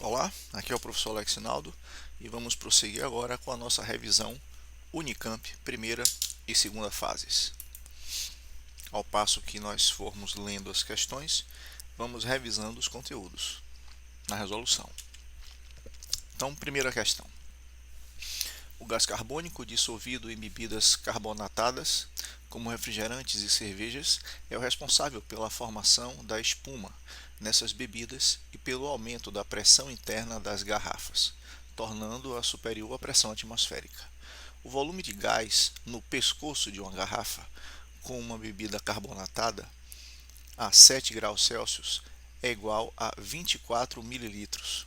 Olá, aqui é o professor Alex Naldo e vamos prosseguir agora com a nossa revisão Unicamp, primeira e segunda fases. Ao passo que nós formos lendo as questões, vamos revisando os conteúdos na resolução. Então, primeira questão. O gás carbônico dissolvido em bebidas carbonatadas, como refrigerantes e cervejas, é o responsável pela formação da espuma nessas bebidas e pelo aumento da pressão interna das garrafas, tornando-a superior à pressão atmosférica. O volume de gás no pescoço de uma garrafa com uma bebida carbonatada a 7 graus Celsius é igual a 24 mililitros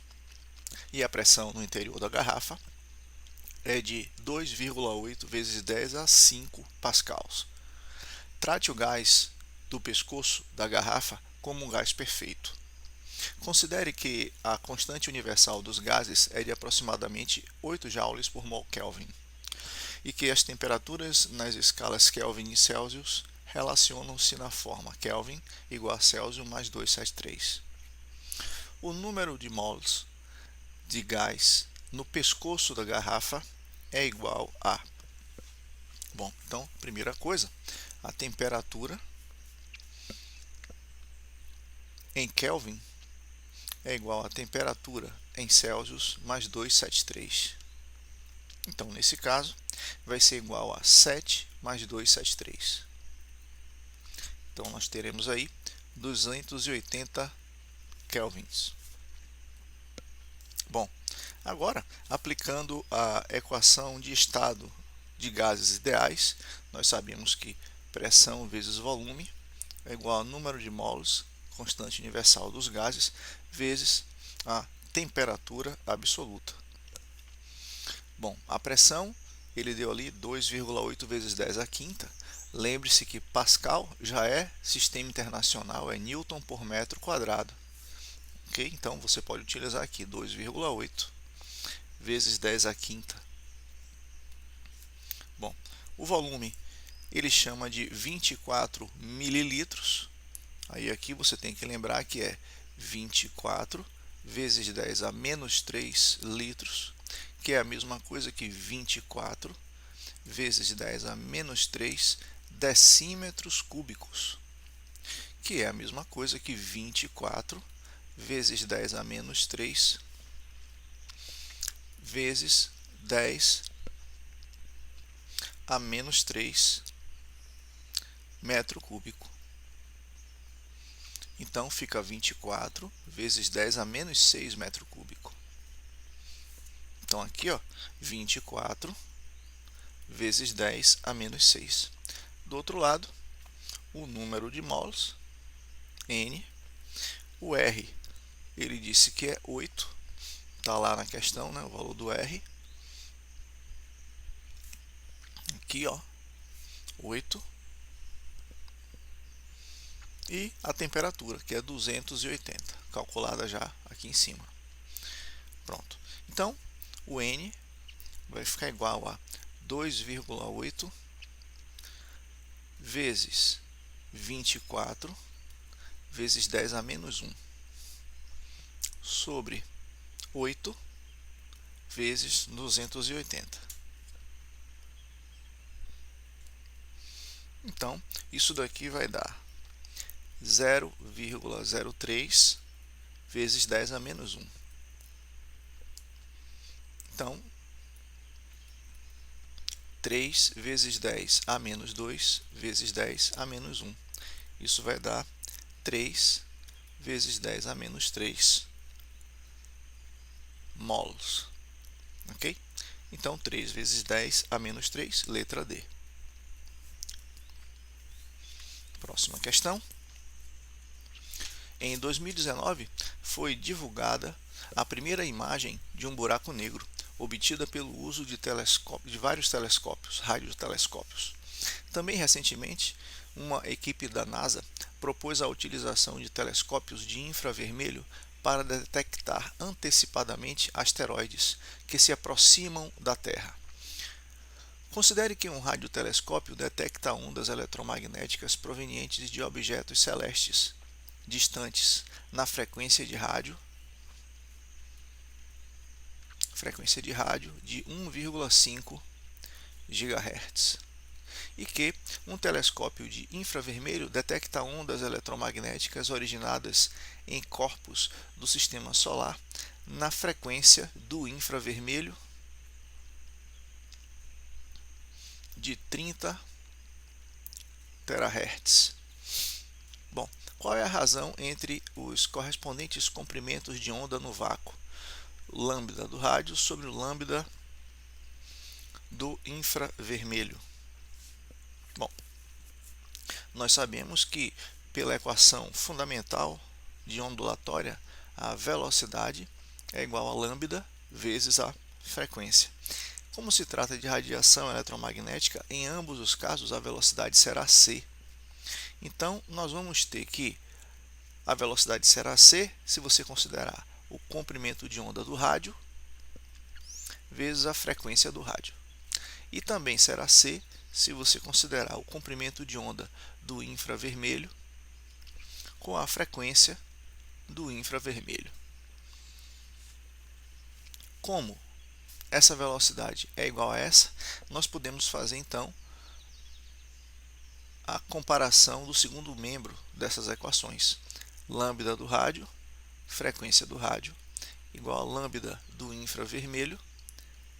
e a pressão no interior da garrafa é de 2,8 vezes 10 a 5 pascals. Trate o gás do pescoço da garrafa como um gás perfeito. Considere que a constante universal dos gases é de aproximadamente 8 joules por mol Kelvin e que as temperaturas nas escalas Kelvin e Celsius relacionam-se na forma Kelvin igual a Celsius mais 273. O número de mols de gás no pescoço da garrafa é igual a... Bom, então, primeira coisa, a temperatura em Kelvin é igual à temperatura em Celsius mais 273. Então, nesse caso, vai ser igual a 7 mais 273. Então, nós teremos aí 280 kelvins. Bom, agora, aplicando a equação de estado de gases ideais, nós sabemos que pressão vezes volume é igual ao número de mols, constante universal dos gases, vezes a temperatura absoluta. Bom, a pressão, ele deu ali 2,8 vezes 10 a quinta. Lembre-se que Pascal já é sistema internacional, é Newton por metro quadrado. Ok? Então, você pode utilizar aqui 2,8 vezes 10 a quinta. Bom, o volume ele chama de 24 mililitros. Aí aqui você tem que lembrar que é 24 vezes 10 a menos 3 litros, que é a mesma coisa que 24 vezes 10 a menos 3 decímetros cúbicos, que é a mesma coisa que 24 vezes 10 a menos 3 vezes 10 a menos 3 metro cúbico. Então, fica 24 vezes 10 a menos 6 metro cúbico. Então, aqui, ó, 24 vezes 10 a menos 6. Do outro lado, o número de mols, N. O R, ele disse que é 8. Está lá na questão, né, o valor do R. Aqui, ó, 8. E a temperatura, que é 280, calculada já aqui em cima. Pronto. Então, o N vai ficar igual a 2,8 vezes 24 vezes 10 a menos 1 sobre 8 vezes 280. Então, isso daqui vai dar 0,03 vezes 10 a menos 1. Então, 3 vezes 10 a menos 2 vezes 10 a menos 1. Isso vai dar 3 vezes 10 a menos 3 mols. Ok? Então, 3 vezes 10 a menos 3, letra D. Próxima questão. Em 2019, foi divulgada a primeira imagem de um buraco negro, obtida pelo uso de vários telescópios, radiotelescópios. Também recentemente, uma equipe da NASA propôs a utilização de telescópios de infravermelho para detectar antecipadamente asteroides que se aproximam da Terra. Considere que um radiotelescópio detecta ondas eletromagnéticas provenientes de objetos celestes distantes na frequência de rádio frequência de rádio de 1,5 GHz. E que um telescópio de infravermelho detecta ondas eletromagnéticas originadas em corpos do sistema solar na frequência do infravermelho de 30 THz. Bom, qual é a razão entre os correspondentes comprimentos de onda no vácuo? Lambda do rádio sobre o lambda do infravermelho. Bom, nós sabemos que pela equação fundamental de ondulatória, a velocidade é igual a lambda vezes a frequência. Como se trata de radiação eletromagnética, em ambos os casos a velocidade será c. Então, nós vamos ter que a velocidade será c se você considerar o comprimento de onda do rádio vezes a frequência do rádio. E também será c se você considerar o comprimento de onda do infravermelho com a frequência do infravermelho. Como essa velocidade é igual a essa, nós podemos fazer então a comparação do segundo membro dessas equações. Lambda do rádio, frequência do rádio, igual a lambda do infravermelho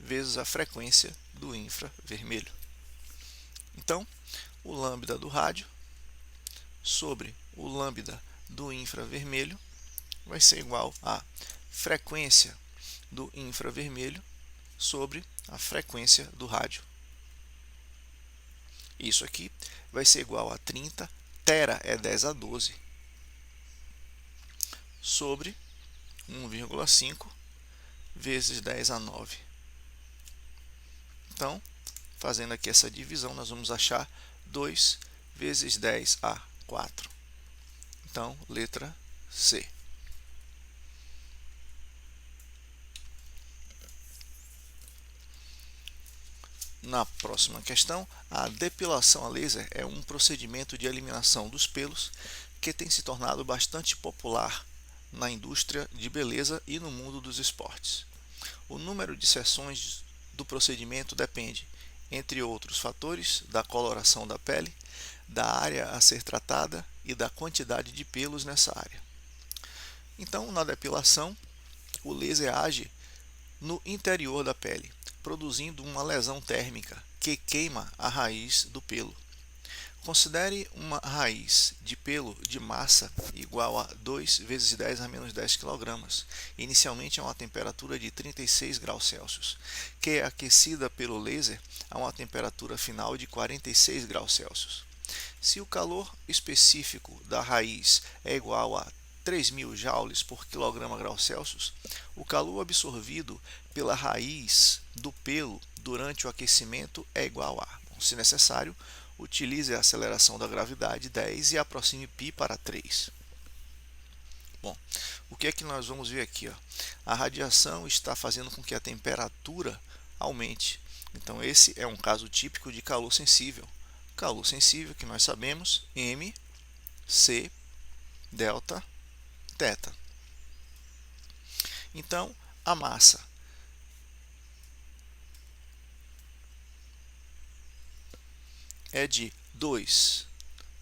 vezes a frequência do infravermelho. Então, o lambda do rádio sobre o lambda do infravermelho vai ser igual a frequência do infravermelho sobre a frequência do rádio. Isso aqui vai ser igual a 30, tera é 10 a 12, sobre 1,5 vezes 10 a 9. Então, fazendo aqui essa divisão, nós vamos achar 2 vezes 10 a 4. Então, letra C. Na próxima questão, a depilação a laser é um procedimento de eliminação dos pelos que tem se tornado bastante popular na indústria de beleza e no mundo dos esportes. O número de sessões do procedimento depende, entre outros fatores, da coloração da pele, da área a ser tratada e da quantidade de pelos nessa área. Então, na depilação, o laser age no interior da pele, produzindo uma lesão térmica que queima a raiz do pelo. Considere uma raiz de pelo de massa igual a 2 vezes 10 a menos 10 kg, inicialmente a uma temperatura de 36 graus Celsius, que é aquecida pelo laser a uma temperatura final de 46 graus Celsius. Se o calor específico da raiz é igual a 3.000 joules por kg Celsius, o calor absorvido pela raiz do pelo durante o aquecimento é igual a, se necessário, utilize a aceleração da gravidade 10 e aproxime π para 3. Bom, o que é que nós vamos ver aqui? A radiação está fazendo com que a temperatura aumente. Então, esse é um caso típico de calor sensível. Calor sensível, que nós sabemos, M, C, delta, θ. Então, a massa é de 2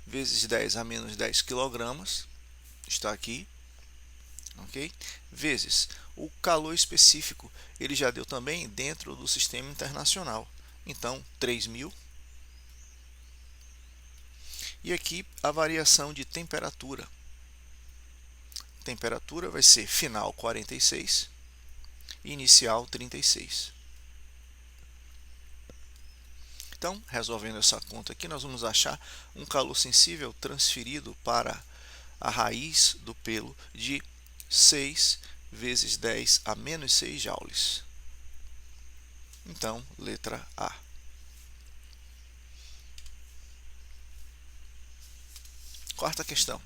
vezes 10 a menos 10 kg, está aqui, ok? Vezes o calor específico, ele já deu também dentro do sistema internacional, então 3.000. E aqui a variação de temperatura. Temperatura vai ser final 46, inicial 36. Então, resolvendo essa conta aqui, nós vamos achar um calor sensível transferido para a raiz do pelo de 6 vezes 10 a menos 6 joules. Então, letra A. Quarta questão.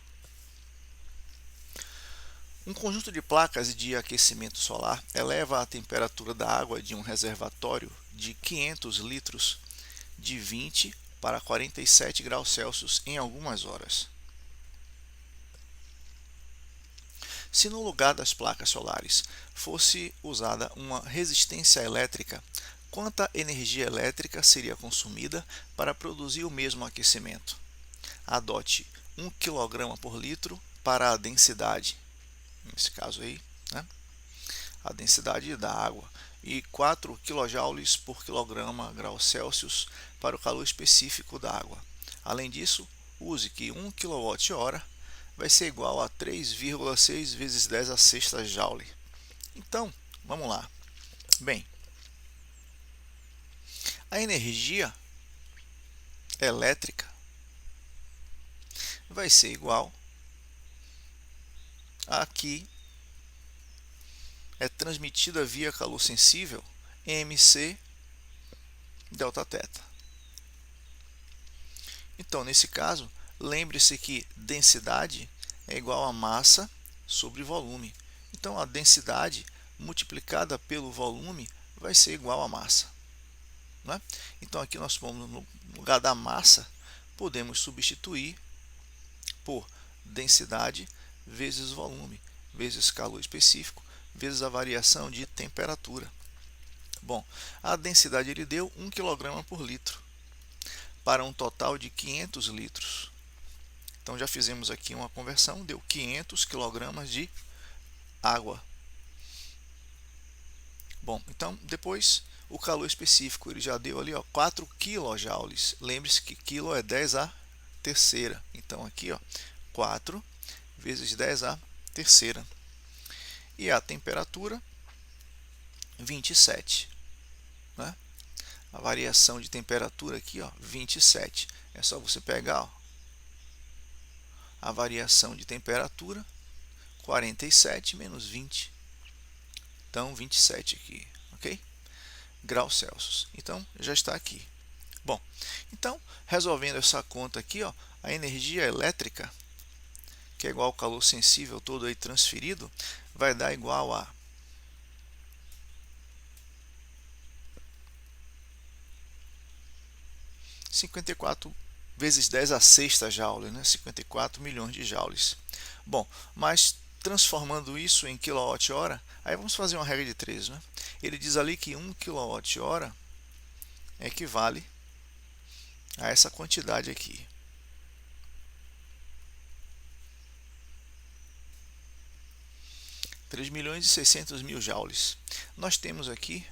Um conjunto de placas de aquecimento solar eleva a temperatura da água de um reservatório de 500 litros de 20 para 47 graus Celsius em algumas horas. Se no lugar das placas solares fosse usada uma resistência elétrica, quanta energia elétrica seria consumida para produzir o mesmo aquecimento? Adote 1 kg por litro para a densidade, nesse caso aí, né? A densidade da água, e 4 kJ por quilograma graus Celsius para o calor específico da água. Além disso, use que 1 kWh vai ser igual a 3,6 vezes 10 a sexta joule. Então, vamos lá. Bem, a energia elétrica vai ser igual a que é transmitida via calor sensível, mc delta θ. Então, nesse caso, lembre-se que densidade é igual a massa sobre volume. Então, a densidade multiplicada pelo volume vai ser igual a massa, né? Então, aqui nós vamos, no lugar da massa, podemos substituir por densidade vezes volume, vezes calor específico, vezes a variação de temperatura. Bom, a densidade ele deu 1 kg por litro, para um total de 500 litros. Então já fizemos aqui uma conversão, deu 500 kg de água. Bom, então depois o calor específico ele já deu ali, ó, 4 kJ. Lembre-se que quilo é 10 a terceira. Então aqui, ó, 4 vezes 10 a terceira. E a temperatura 27, né? A variação de temperatura aqui, ó, 27. É só você pegar, ó, a variação de temperatura, 47 menos 20. Então, 27 aqui, ok? Graus Celsius. Então, já está aqui. Bom, então, resolvendo essa conta aqui, ó, a energia elétrica, que é igual ao calor sensível todo aí transferido, vai dar igual a 54 vezes 10 a sexta joule, né? 54 milhões de joules. Bom, mas transformando isso em kWh, aí vamos fazer uma regra de 3, né? Ele diz ali que 1 kWh equivale a essa quantidade aqui. R$ 3.600.000 joules. Nós temos aqui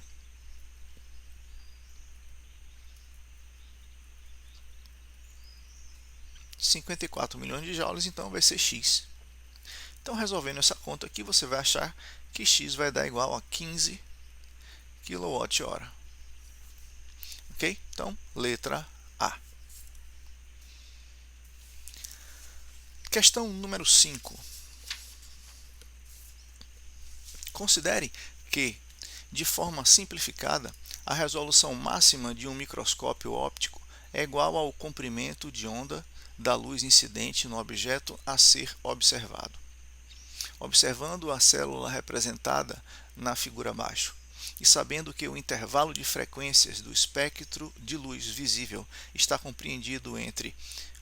54 milhões de joules, então vai ser X. Então, resolvendo essa conta aqui, você vai achar que X vai dar igual a 15 kWh. Ok? Então, letra A. Questão número 5. Considere que, de forma simplificada, a resolução máxima de um microscópio óptico é igual ao comprimento de onda da luz incidente no objeto a ser observado. Observando a célula representada na figura abaixo e sabendo que o intervalo de frequências do espectro de luz visível está compreendido entre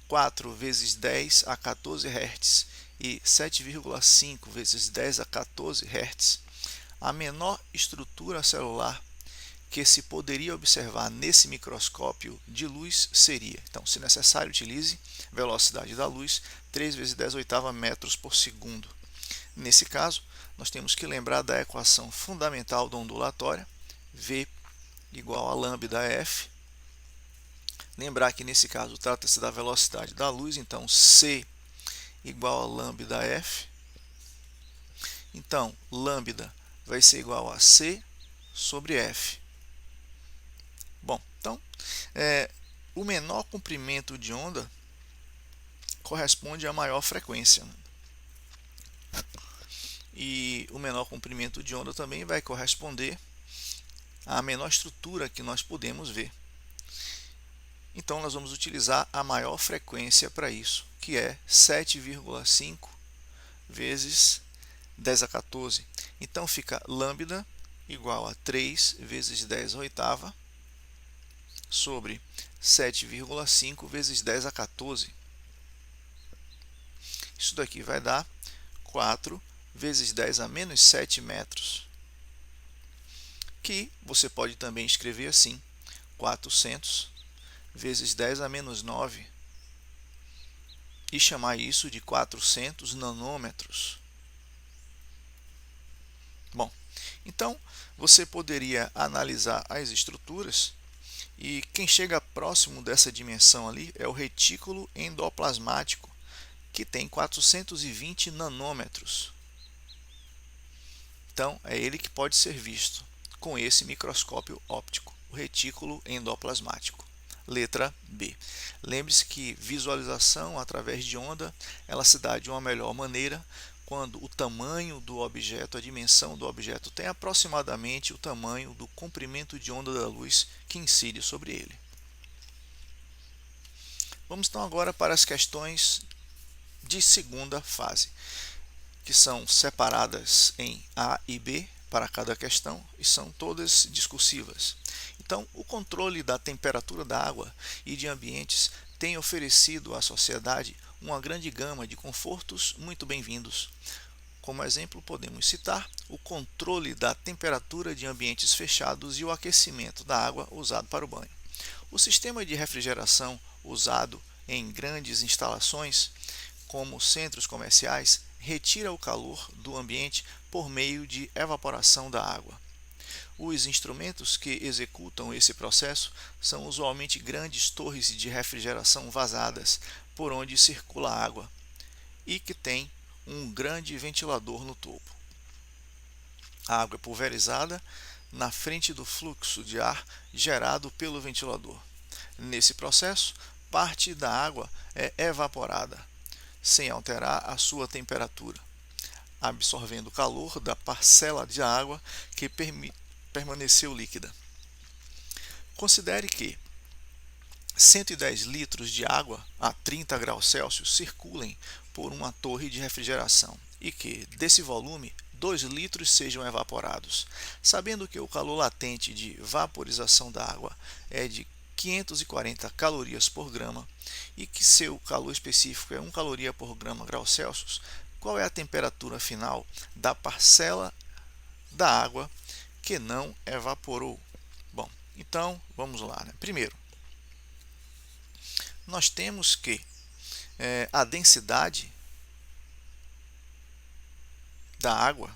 4 vezes 10 a 14 Hz e 7,5 vezes 10 a 14 Hz, a menor estrutura celular que se poderia observar nesse microscópio de luz seria, então, se necessário, utilize velocidade da luz 3 vezes 10 oitava metros por segundo. Nesse caso, nós temos que lembrar da equação fundamental da ondulatória, V igual a lambda F. Lembrar que nesse caso trata-se da velocidade da luz, então C igual a lambda F. Então, lambda vai ser igual a C sobre F. Bom, então, o menor comprimento de onda corresponde à maior frequência, né? E o menor comprimento de onda também vai corresponder à menor estrutura que nós podemos ver. Então, nós vamos utilizar a maior frequência para isso, que é 7,5 vezes 10 a 14. Então, fica lambda igual a 3 vezes 10 a oitava sobre 7,5 vezes 10 a 14. Isso daqui vai dar 4 vezes 10 a menos 7 metros, que você pode também escrever assim, 400 vezes 10 a menos 9, e chamar isso de 400 nanômetros. Bom, então você poderia analisar as estruturas, e quem chega próximo dessa dimensão ali é o retículo endoplasmático, que tem 420 nanômetros. Então, é ele que pode ser visto com esse microscópio óptico, o retículo endoplasmático. Letra B. Lembre-se que visualização através de onda, ela se dá de uma melhor maneira quando o tamanho do objeto, a dimensão do objeto, tem aproximadamente o tamanho do comprimento de onda da luz que incide sobre ele. Vamos então agora para as questões de segunda fase, que são separadas em A e B para cada questão e são todas discursivas. Então, o controle da temperatura da água e de ambientes tem oferecido à sociedade uma grande gama de confortos muito bem-vindos. Como exemplo, podemos citar o controle da temperatura de ambientes fechados e o aquecimento da água usado para o banho. O sistema de refrigeração usado em grandes instalações, como centros comerciais, retira o calor do ambiente por meio de evaporação da água. Os instrumentos que executam esse processo são usualmente grandes torres de refrigeração vazadas por onde circula a água e que têm um grande ventilador no topo. A água é pulverizada na frente do fluxo de ar gerado pelo ventilador. Nesse processo, parte da água é evaporada, sem alterar a sua temperatura, absorvendo o calor da parcela de água que permaneceu líquida. Considere que 110 litros de água a 30 graus Celsius circulem por uma torre de refrigeração e que, desse volume, 2 litros sejam evaporados. Sabendo que o calor latente de vaporização da água é de 540 calorias por grama e que seu calor específico é 1 caloria por grama grau Celsius, qual é a temperatura final da parcela da água que não evaporou? Bom, então vamos lá, né? Primeiro, nós temos que a densidade da água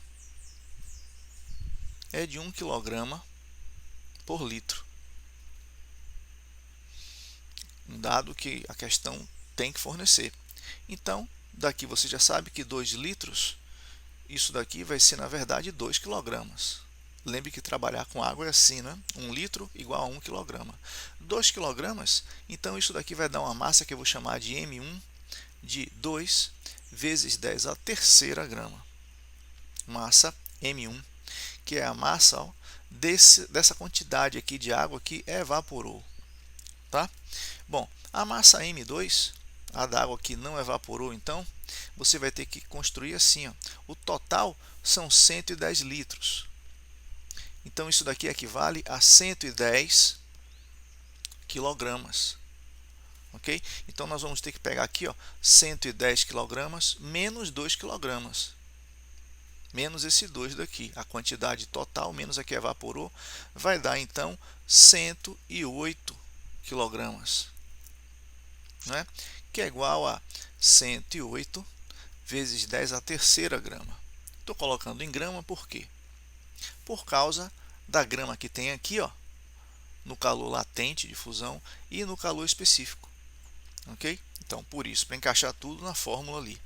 é de 1 kg por litro. Um dado que a questão tem que fornecer. Então, daqui você já sabe que 2 litros, isso daqui vai ser, na verdade, 2 kg. Lembre que trabalhar com água é assim, né? 1 litro igual a 1 kg. 2 kg, então isso daqui vai dar uma massa que eu vou chamar de M1 de 2 vezes 10 a terceira grama. Massa M1, que é a massa dessa quantidade aqui de água que evaporou. Tá? Bom, a massa M2, a da água que não evaporou, então, você vai ter que construir assim, ó. O total são 110 litros. Então, isso daqui equivale a 110 quilogramas. Ok? Então, nós vamos ter que pegar aqui, ó, 110 quilogramas menos 2 quilogramas. Menos esse 2 daqui. A quantidade total, menos a que evaporou, vai dar, então, 108 quilogramas. Né? Que é igual a 108 vezes 10 a terceira grama. Estou colocando em grama por quê? Por causa da grama que tem aqui, ó, no calor latente de fusão e no calor específico. Ok? Então, por isso, para encaixar tudo na fórmula ali.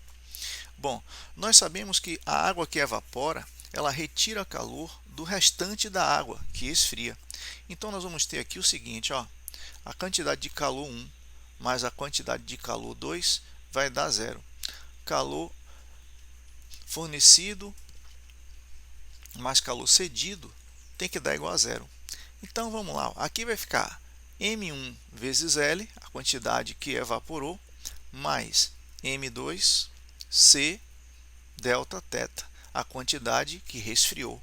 Bom, nós sabemos que a água que evapora, ela retira calor do restante da água, que esfria. Então, nós vamos ter aqui o seguinte, ó, a quantidade de calor 1 mais a quantidade de calor 2 vai dar 0. Calor fornecido mais calor cedido tem que dar igual a 0. Então, vamos lá. Aqui vai ficar M1 vezes L, a quantidade que evaporou, mais M2 C delta θ, a quantidade que resfriou.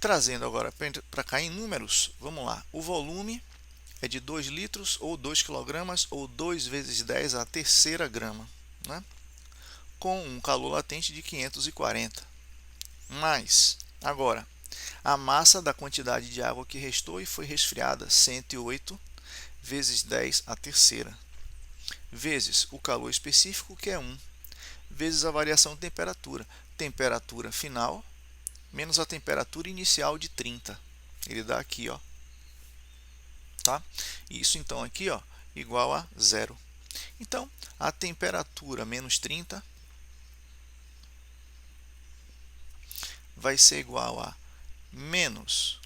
Trazendo agora para cá em números, vamos lá. O volume é de 2 litros ou 2 kg ou 2 vezes 10 a terceira grama. Né? com um calor latente de 540. Mas, agora, a massa da quantidade de água que restou e foi resfriada, 108 vezes 10 a terceira, vezes o calor específico, que é 1, vezes a variação de temperatura. Temperatura final menos a temperatura inicial de 30. Ele dá aqui, ó. Tá? Isso então aqui, ó, igual a zero. Então, a temperatura menos 30 vai ser igual a menos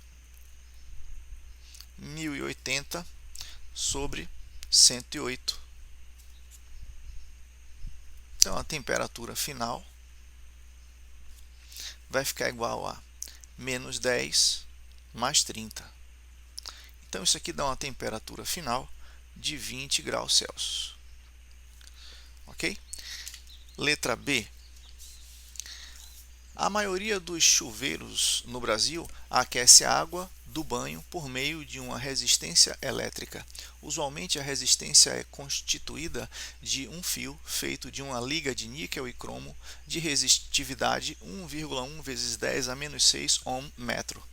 1080 sobre 108. Então, a temperatura final vai ficar igual a menos 10 mais 30. Então, isso aqui dá uma temperatura final de 20 graus Celsius. Ok? Letra B. A maioria dos chuveiros no Brasil aquece a água do banho por meio de uma resistência elétrica. Usualmente, a resistência é constituída de um fio feito de uma liga de níquel e cromo de resistividade 1,1 vezes 10 a menos 6 ohm/metro.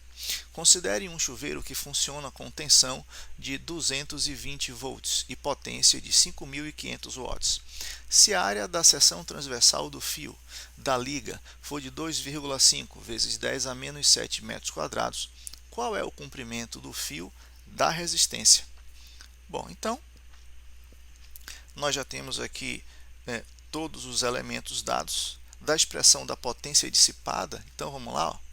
Considere um chuveiro que funciona com tensão de 220 volts e potência de 5.500 watts. Se a área da seção transversal do fio da liga for de 2,5 vezes 10 a menos 7 metros quadrados, qual é o comprimento do fio da resistência? Bom, então, nós já temos aqui todos os elementos dados da expressão da potência dissipada. Então, vamos lá, ó.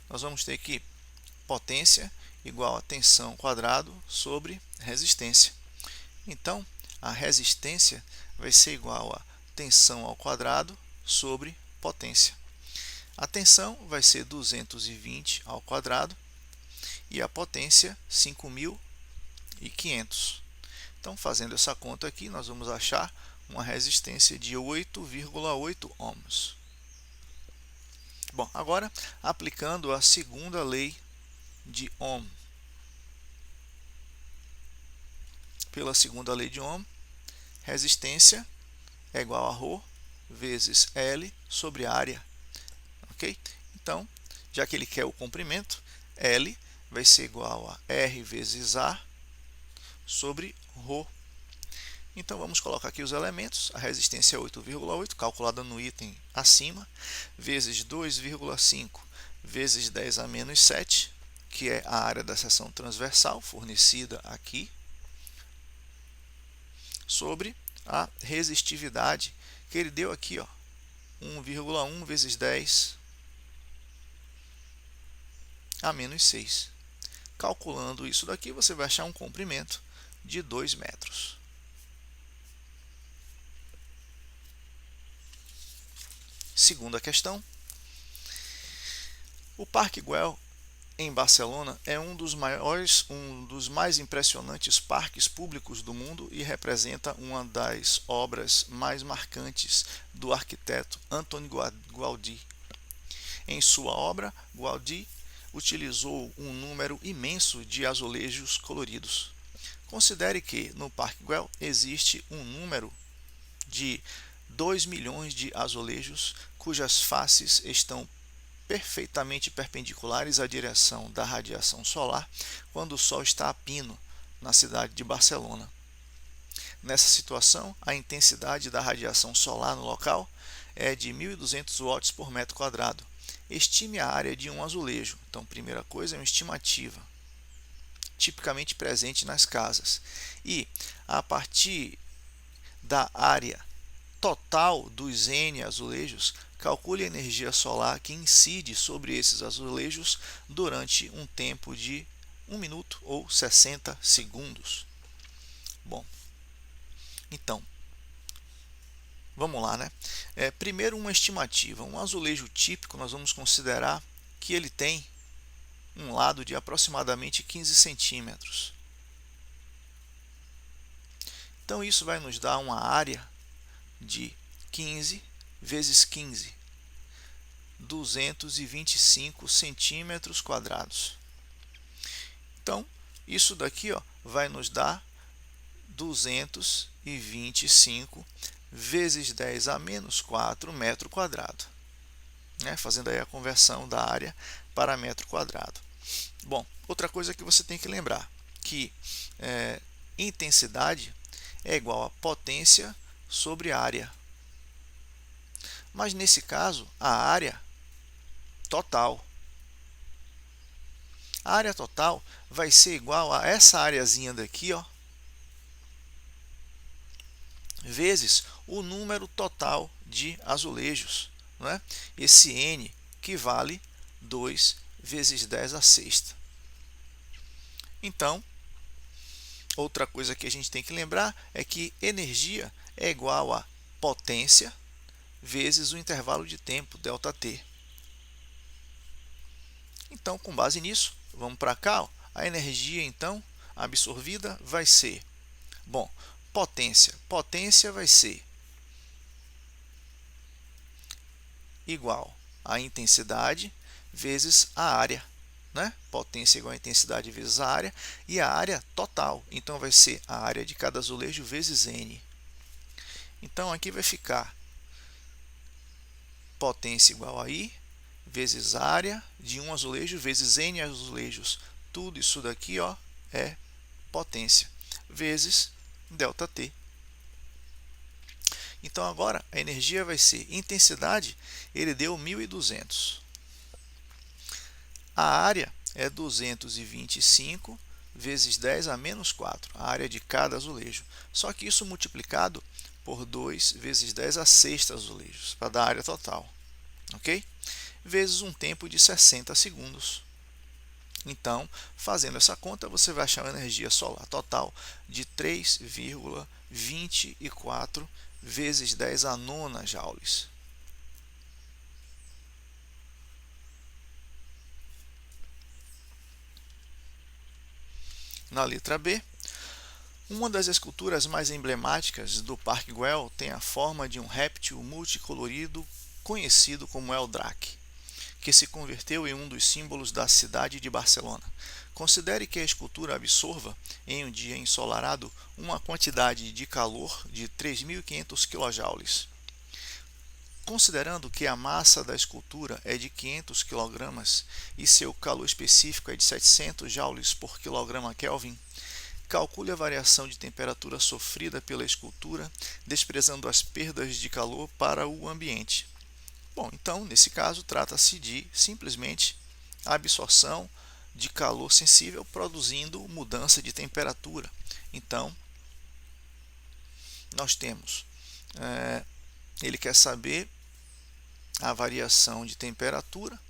Nós vamos ter que potência igual a tensão quadrado sobre resistência. Então, a resistência vai ser igual a tensão ao quadrado sobre potência. A tensão vai ser 220 ao quadrado e a potência 5.500. Então, fazendo essa conta aqui, nós vamos achar uma resistência de 8,8 ohms. Bom, agora aplicando a segunda lei de Ohm. Pela segunda lei de Ohm, resistência é igual a ρ vezes L sobre área. Ok? Então, já que ele quer o comprimento, L vai ser igual a R vezes A sobre ρ. Então, vamos colocar aqui os elementos. A resistência é 8,8, calculada no item acima, vezes 2,5 vezes 10 a menos 7, que é a área da seção transversal fornecida aqui, sobre a resistividade que ele deu aqui, ó, 1,1 vezes 10 a menos 6. Calculando isso daqui, você vai achar um comprimento de 2 metros. Segunda questão. O Parque Güell, em Barcelona, é um dos mais impressionantes parques públicos do mundo e representa uma das obras mais marcantes do arquiteto Antoni Gaudí. Em sua obra, Gaudí utilizou um número imenso de azulejos coloridos. Considere que no Parque Güell existe um número de 2 milhões de azulejos cujas faces estão perfeitamente perpendiculares à direção da radiação solar quando o Sol está a pino na cidade de Barcelona. Nessa situação, a intensidade da radiação solar no local é de 1.200 watts por metro quadrado. Estime a área de um azulejo. Então, primeira coisa é uma estimativa, tipicamente presente nas casas. E, a partir da área total dos N azulejos, calcule a energia solar que incide sobre esses azulejos durante um tempo de 1 minuto ou 60 segundos. Bom, então, vamos lá, né? Primeiro, uma estimativa. Um azulejo típico, nós vamos considerar que ele tem um lado de aproximadamente 15 centímetros. Então, isso vai nos dar uma área de 15 vezes 15, 225 centímetros quadrados. Então, Isso daqui, ó, vai nos dar 225 vezes 10 a menos 4 metro quadrado, né? Fazendo aí a conversão da área para metro quadrado. Bom, outra coisa que você tem que lembrar, que intensidade é igual a potência sobre área. Mas nesse caso, a área total. A área total vai ser igual a essa areazinha daqui, ó, vezes o número total de azulejos, não é? Esse N que vale 2 vezes 10 a sexta. Então, outra coisa que a gente tem que lembrar é que energia é igual a potência vezes o intervalo de tempo, ΔT. Então, com base nisso, vamos para cá, ó. A energia, então, absorvida vai ser, bom, potência vai ser igual a intensidade vezes a área, né? Potência igual a intensidade vezes a área, e a área total, então vai ser a área de cada azulejo vezes N. Então, aqui vai ficar potência igual a I vezes área de um azulejo vezes N azulejos. Tudo isso daqui, ó, é potência vezes ΔT. Então, agora a energia vai ser intensidade, ele deu 1.200. A área é 225 vezes 10 a menos 4, a área de cada azulejo. Só que isso multiplicado por 2 vezes 10 a sexta azulejos, para dar a área total. Ok? Vezes um tempo de 60 segundos. Então, fazendo essa conta, você vai achar uma energia solar total de 3,24 vezes 10 a nona joules. Na letra B, uma das esculturas mais emblemáticas do Parque Güell tem a forma de um réptil multicolorido conhecido como El Drac, que se converteu em um dos símbolos da cidade de Barcelona. Considere que a escultura absorva, em um dia ensolarado, uma quantidade de calor de 3.500 kJ. Considerando que a massa da escultura é de 500 kg e seu calor específico é de 700 joules por kg Kelvin, calcule a variação de temperatura sofrida pela escultura, desprezando as perdas de calor para o ambiente. Bom, então, nesse caso, trata-se de simplesmente a absorção de calor sensível produzindo mudança de temperatura. Então, nós temos, ele quer saber a variação de temperatura,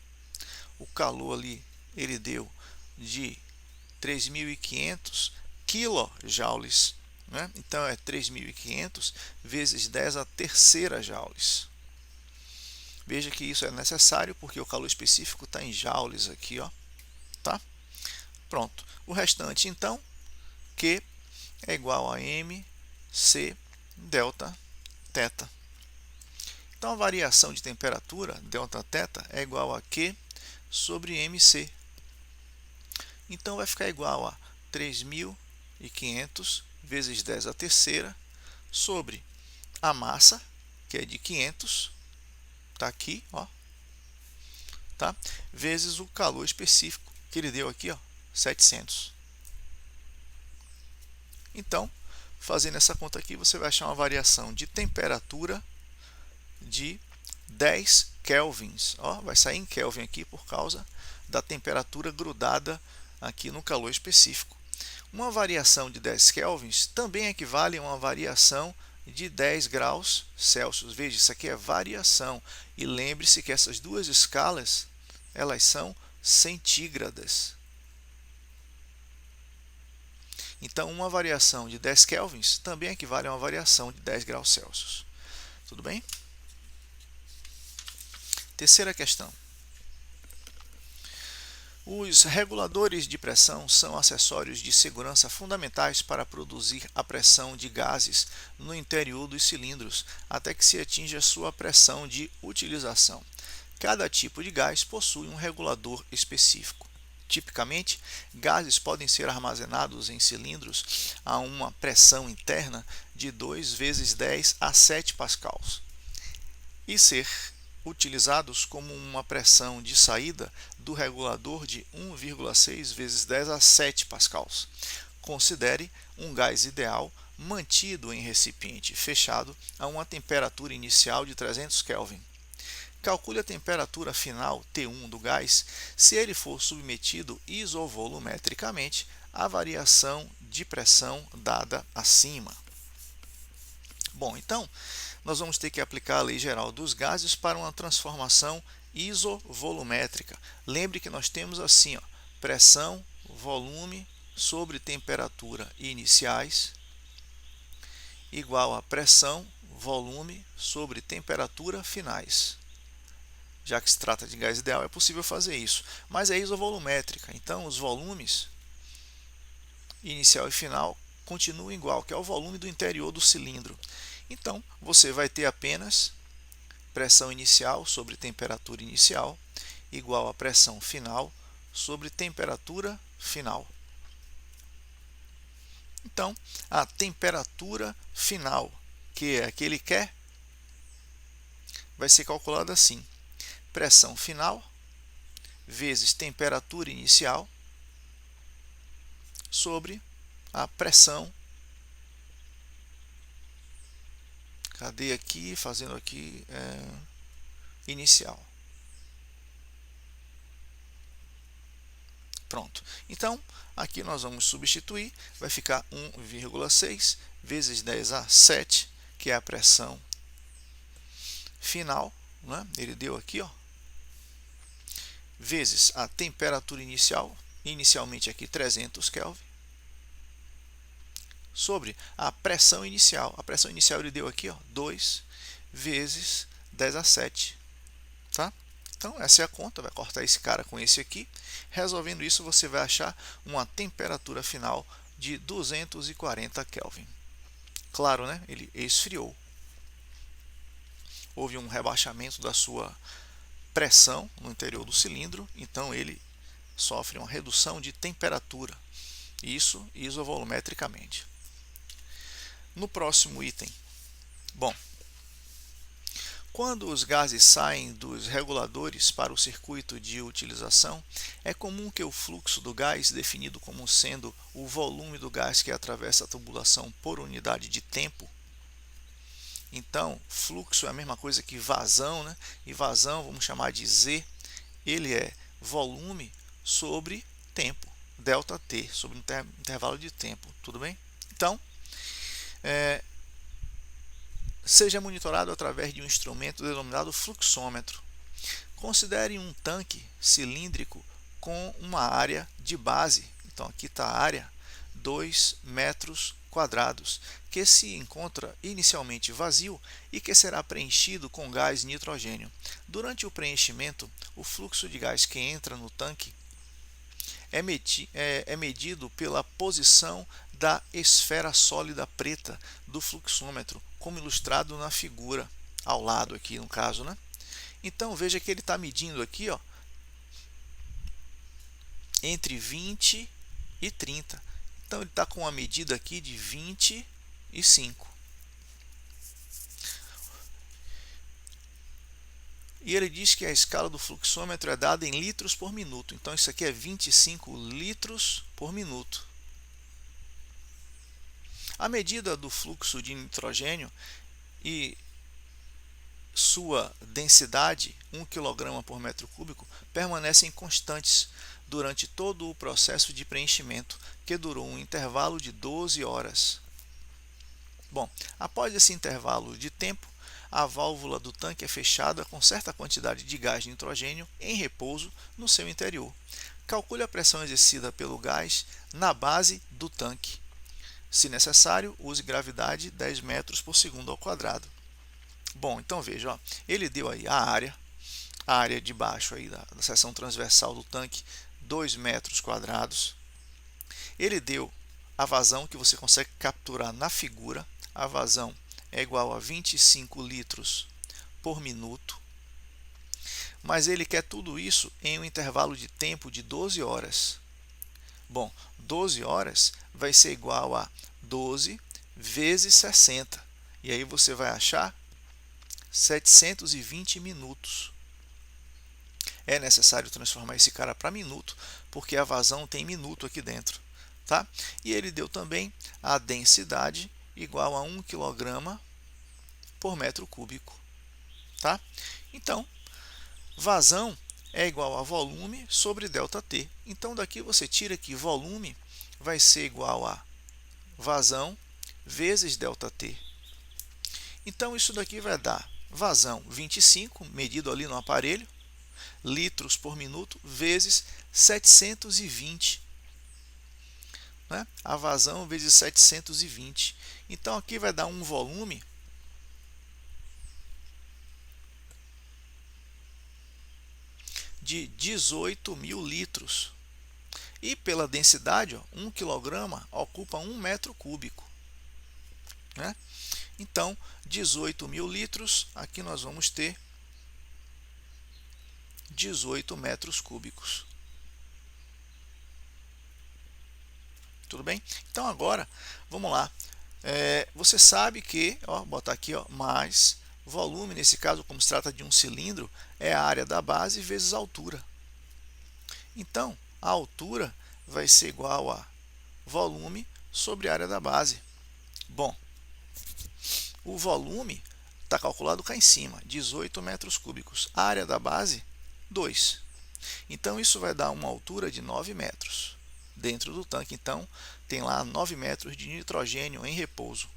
o calor ali ele deu de 3.500 kJ, né? Então é 3.500 vezes 10 a terceira joules. Veja que isso é necessário porque o calor específico está em joules aqui, ó, tá? Pronto. O restante, então, Q é igual a mc delta θ. Então, a variação de temperatura, delta θ, é igual a Q sobre mc. Então, vai ficar igual a 3.500 vezes 10 a terceira sobre a massa, que é de 500, está aqui, ó, tá? Vezes o calor específico, que ele deu aqui, ó, 700. Então, fazendo essa conta aqui, você vai achar uma variação de temperatura de 10 kelvins. Ó, vai sair em Kelvin aqui por causa da temperatura grudada aqui no calor específico. Uma variação de 10 kelvins também equivale a uma variação de 10 graus Celsius. Veja, isso aqui é variação. E lembre-se que essas duas escalas, elas são centígradas. Então, uma variação de 10 kelvins também equivale a uma variação de 10 graus Celsius. Tudo bem? Terceira questão. Os reguladores de pressão são acessórios de segurança fundamentais para produzir a pressão de gases no interior dos cilindros até que se atinja sua pressão de utilização. Cada tipo de gás possui um regulador específico. Tipicamente, gases podem ser armazenados em cilindros a uma pressão interna de 2 vezes 10 a 7 pascals e ser utilizados como uma pressão de saída do regulador de 1,6 vezes 10 a 7 pascals. Considere um gás ideal mantido em recipiente fechado a uma temperatura inicial de 300 Kelvin. Calcule a temperatura final T1 do gás se ele for submetido isovolumetricamente à variação de pressão dada acima. Bom, então, nós vamos ter que aplicar a lei geral dos gases para uma transformação isovolumétrica. Lembre que nós temos assim, ó, pressão, volume sobre temperatura iniciais igual a pressão, volume sobre temperatura finais. Já que se trata de gás ideal, é possível fazer isso, mas é isovolumétrica, então os volumes inicial e final continuam igual, que é o volume do interior do cilindro. Então, você vai ter apenas pressão inicial sobre temperatura inicial igual a pressão final sobre temperatura final. Então, a temperatura final, que é a que ele quer, vai ser calculada assim: pressão final vezes temperatura inicial sobre a pressão. Cadê aqui? Fazendo aqui inicial. Pronto. Então, aqui nós vamos substituir, vai ficar 1,6 vezes 10 a 7, que é a pressão final, né? Ele deu aqui, ó, vezes a temperatura inicial, inicialmente aqui 300 Kelvin, sobre a pressão inicial. A pressão inicial ele deu aqui, ó, 2 vezes 10 a 7, tá? Então, essa é a conta, vai cortar esse cara com esse aqui. Resolvendo isso, você vai achar uma temperatura final de 240 Kelvin. Claro, né? Ele esfriou. Houve um rebaixamento da sua pressão no interior do cilindro, então ele sofre uma redução de temperatura. Isso isovolumetricamente. No próximo item, bom, quando os gases saem dos reguladores para o circuito de utilização, é comum que o fluxo do gás, definido como sendo o volume do gás que atravessa a tubulação por unidade de tempo. Então, fluxo é a mesma coisa que vazão, né? E vazão, vamos chamar de Z, ele é volume sobre tempo, ΔT, sobre intervalo de tempo, tudo bem? Então, seja monitorado através de um instrumento denominado fluxômetro. Considere um tanque cilíndrico com uma área de base, então aqui está a área, 2 metros quadrados, que se encontra inicialmente vazio e que será preenchido com gás nitrogênio. Durante o preenchimento, o fluxo de gás que entra no tanque é medido pela posição da esfera sólida preta do fluxômetro, como ilustrado na figura ao lado aqui no caso, né? Então veja que ele está medindo aqui, ó, entre 20 e 30. Então ele está com uma medida aqui de 25. E ele diz que a escala do fluxômetro é dada em litros por minuto. Então isso aqui é 25 litros por minuto. A medida do fluxo de nitrogênio e sua densidade, 1 kg por metro cúbico, permanecem constantes durante todo o processo de preenchimento, que durou um intervalo de 12 horas. Bom, após esse intervalo de tempo, a válvula do tanque é fechada com certa quantidade de gás nitrogênio em repouso no seu interior. Calcule a pressão exercida pelo gás na base do tanque. Se necessário, use gravidade 10 metros por segundo ao quadrado. Bom, então veja, ó, ele deu aí a área de baixo aí da seção transversal do tanque, 2 metros quadrados. Ele deu a vazão que você consegue capturar na figura. A vazão é igual a 25 litros por minuto. mas ele quer tudo isso em um intervalo de tempo de 12 horas. Bom, 12 horas vai ser igual a 12 vezes 60. E aí você vai achar 720 minutos. É necessário transformar esse cara para minuto, porque a vazão tem minuto aqui dentro. Tá? E ele deu também a densidade igual a 1 kg por metro cúbico. Tá? Então, vazão é igual a volume sobre ΔT. Então, daqui você tira que volume vai ser igual a vazão vezes ΔT. Então, isso daqui vai dar vazão 25, medido ali no aparelho, litros por minuto, vezes 720. Né? A vazão vezes 720. Então, aqui vai dar um volume de 18.000 litros. E pela densidade, 1 kg ocupa 1 metro cúbico. Né? Então, 18.000 litros, aqui nós vamos ter 18 metros cúbicos. Tudo bem? Então, agora, vamos lá. Você sabe que, vou botar aqui, mais volume, nesse caso, como se trata de um cilindro, é a área da base vezes a altura. Então, a altura vai ser igual a volume sobre a área da base. Bom, o volume está calculado cá em cima, 18 metros cúbicos. A área da base, 2. Então, isso vai dar uma altura de 9 metros dentro do tanque. Então, tem lá 9 metros de nitrogênio em repouso.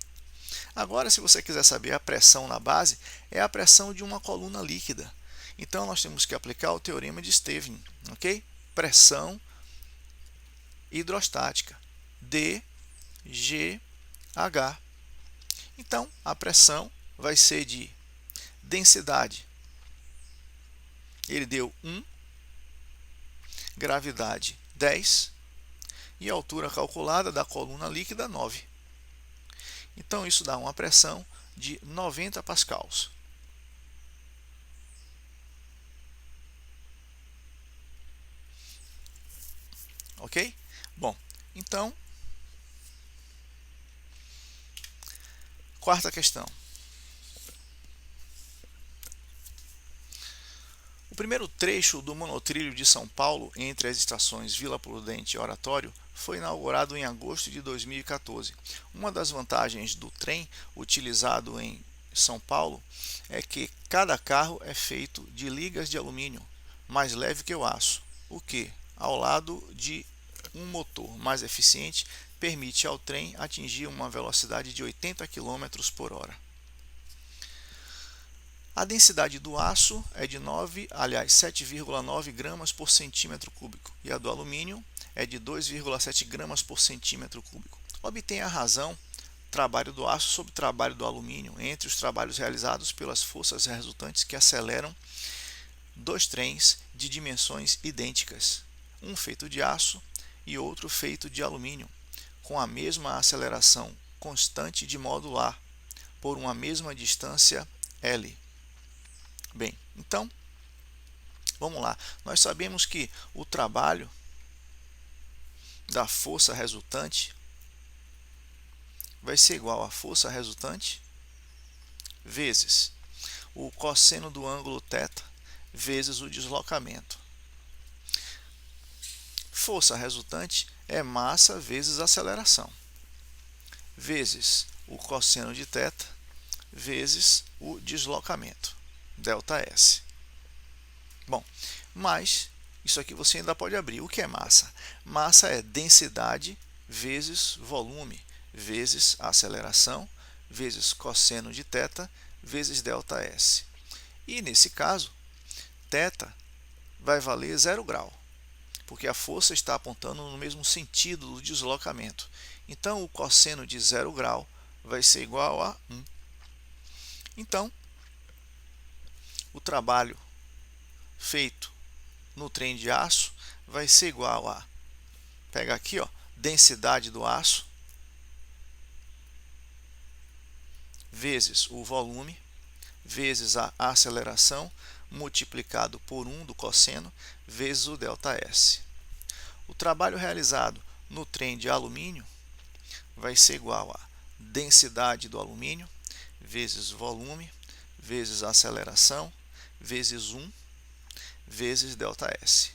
Agora, se você quiser saber a pressão na base, é a pressão de uma coluna líquida. Então, nós temos que aplicar o teorema de Stevin, ok? Pressão hidrostática, DGH. Então, a pressão vai ser de densidade. Ele deu 1, gravidade 10 e a altura calculada da coluna líquida 9. Então, isso dá uma pressão de 90 pascals. Ok? Bom, então, quarta questão. O primeiro trecho do monotrilho de São Paulo, entre as estações Vila Prudente e Oratório, foi inaugurado em agosto de 2014. Uma das vantagens do trem utilizado em São Paulo é que cada carro é feito de ligas de alumínio, mais leve que o aço, o que, ao lado de um motor mais eficiente, permite ao trem atingir uma velocidade de 80 km por hora. A densidade do aço é de 7,9 gramas por centímetro cúbico e a do alumínio é de 2,7 gramas por centímetro cúbico. Obtém a razão trabalho do aço sobre trabalho do alumínio entre os trabalhos realizados pelas forças resultantes que aceleram dois trens de dimensões idênticas, um feito de aço e outro feito de alumínio, com a mesma aceleração constante de modular, por uma mesma distância L. Bem, então, vamos lá. Nós sabemos que o trabalho da força resultante vai ser igual a força resultante vezes o cosseno do ângulo θ vezes o deslocamento. Força resultante é massa vezes aceleração, vezes o cosseno de θ vezes o deslocamento, ΔS. Bom, mas isso aqui você ainda pode abrir. O que é massa? Massa é densidade vezes volume, vezes aceleração, vezes cosseno de θ, vezes ΔS. E nesse caso, θ vai valer 0 grau, porque a força está apontando no mesmo sentido do deslocamento. Então, o cosseno de 0 grau vai ser igual a 1. Então, o trabalho feito no trem de aço vai ser igual a, pega aqui, densidade do aço vezes o volume vezes a aceleração multiplicado por 1 do cosseno vezes o ΔS. O trabalho realizado no trem de alumínio vai ser igual a densidade do alumínio vezes volume vezes aceleração vezes 1 vezes ΔS.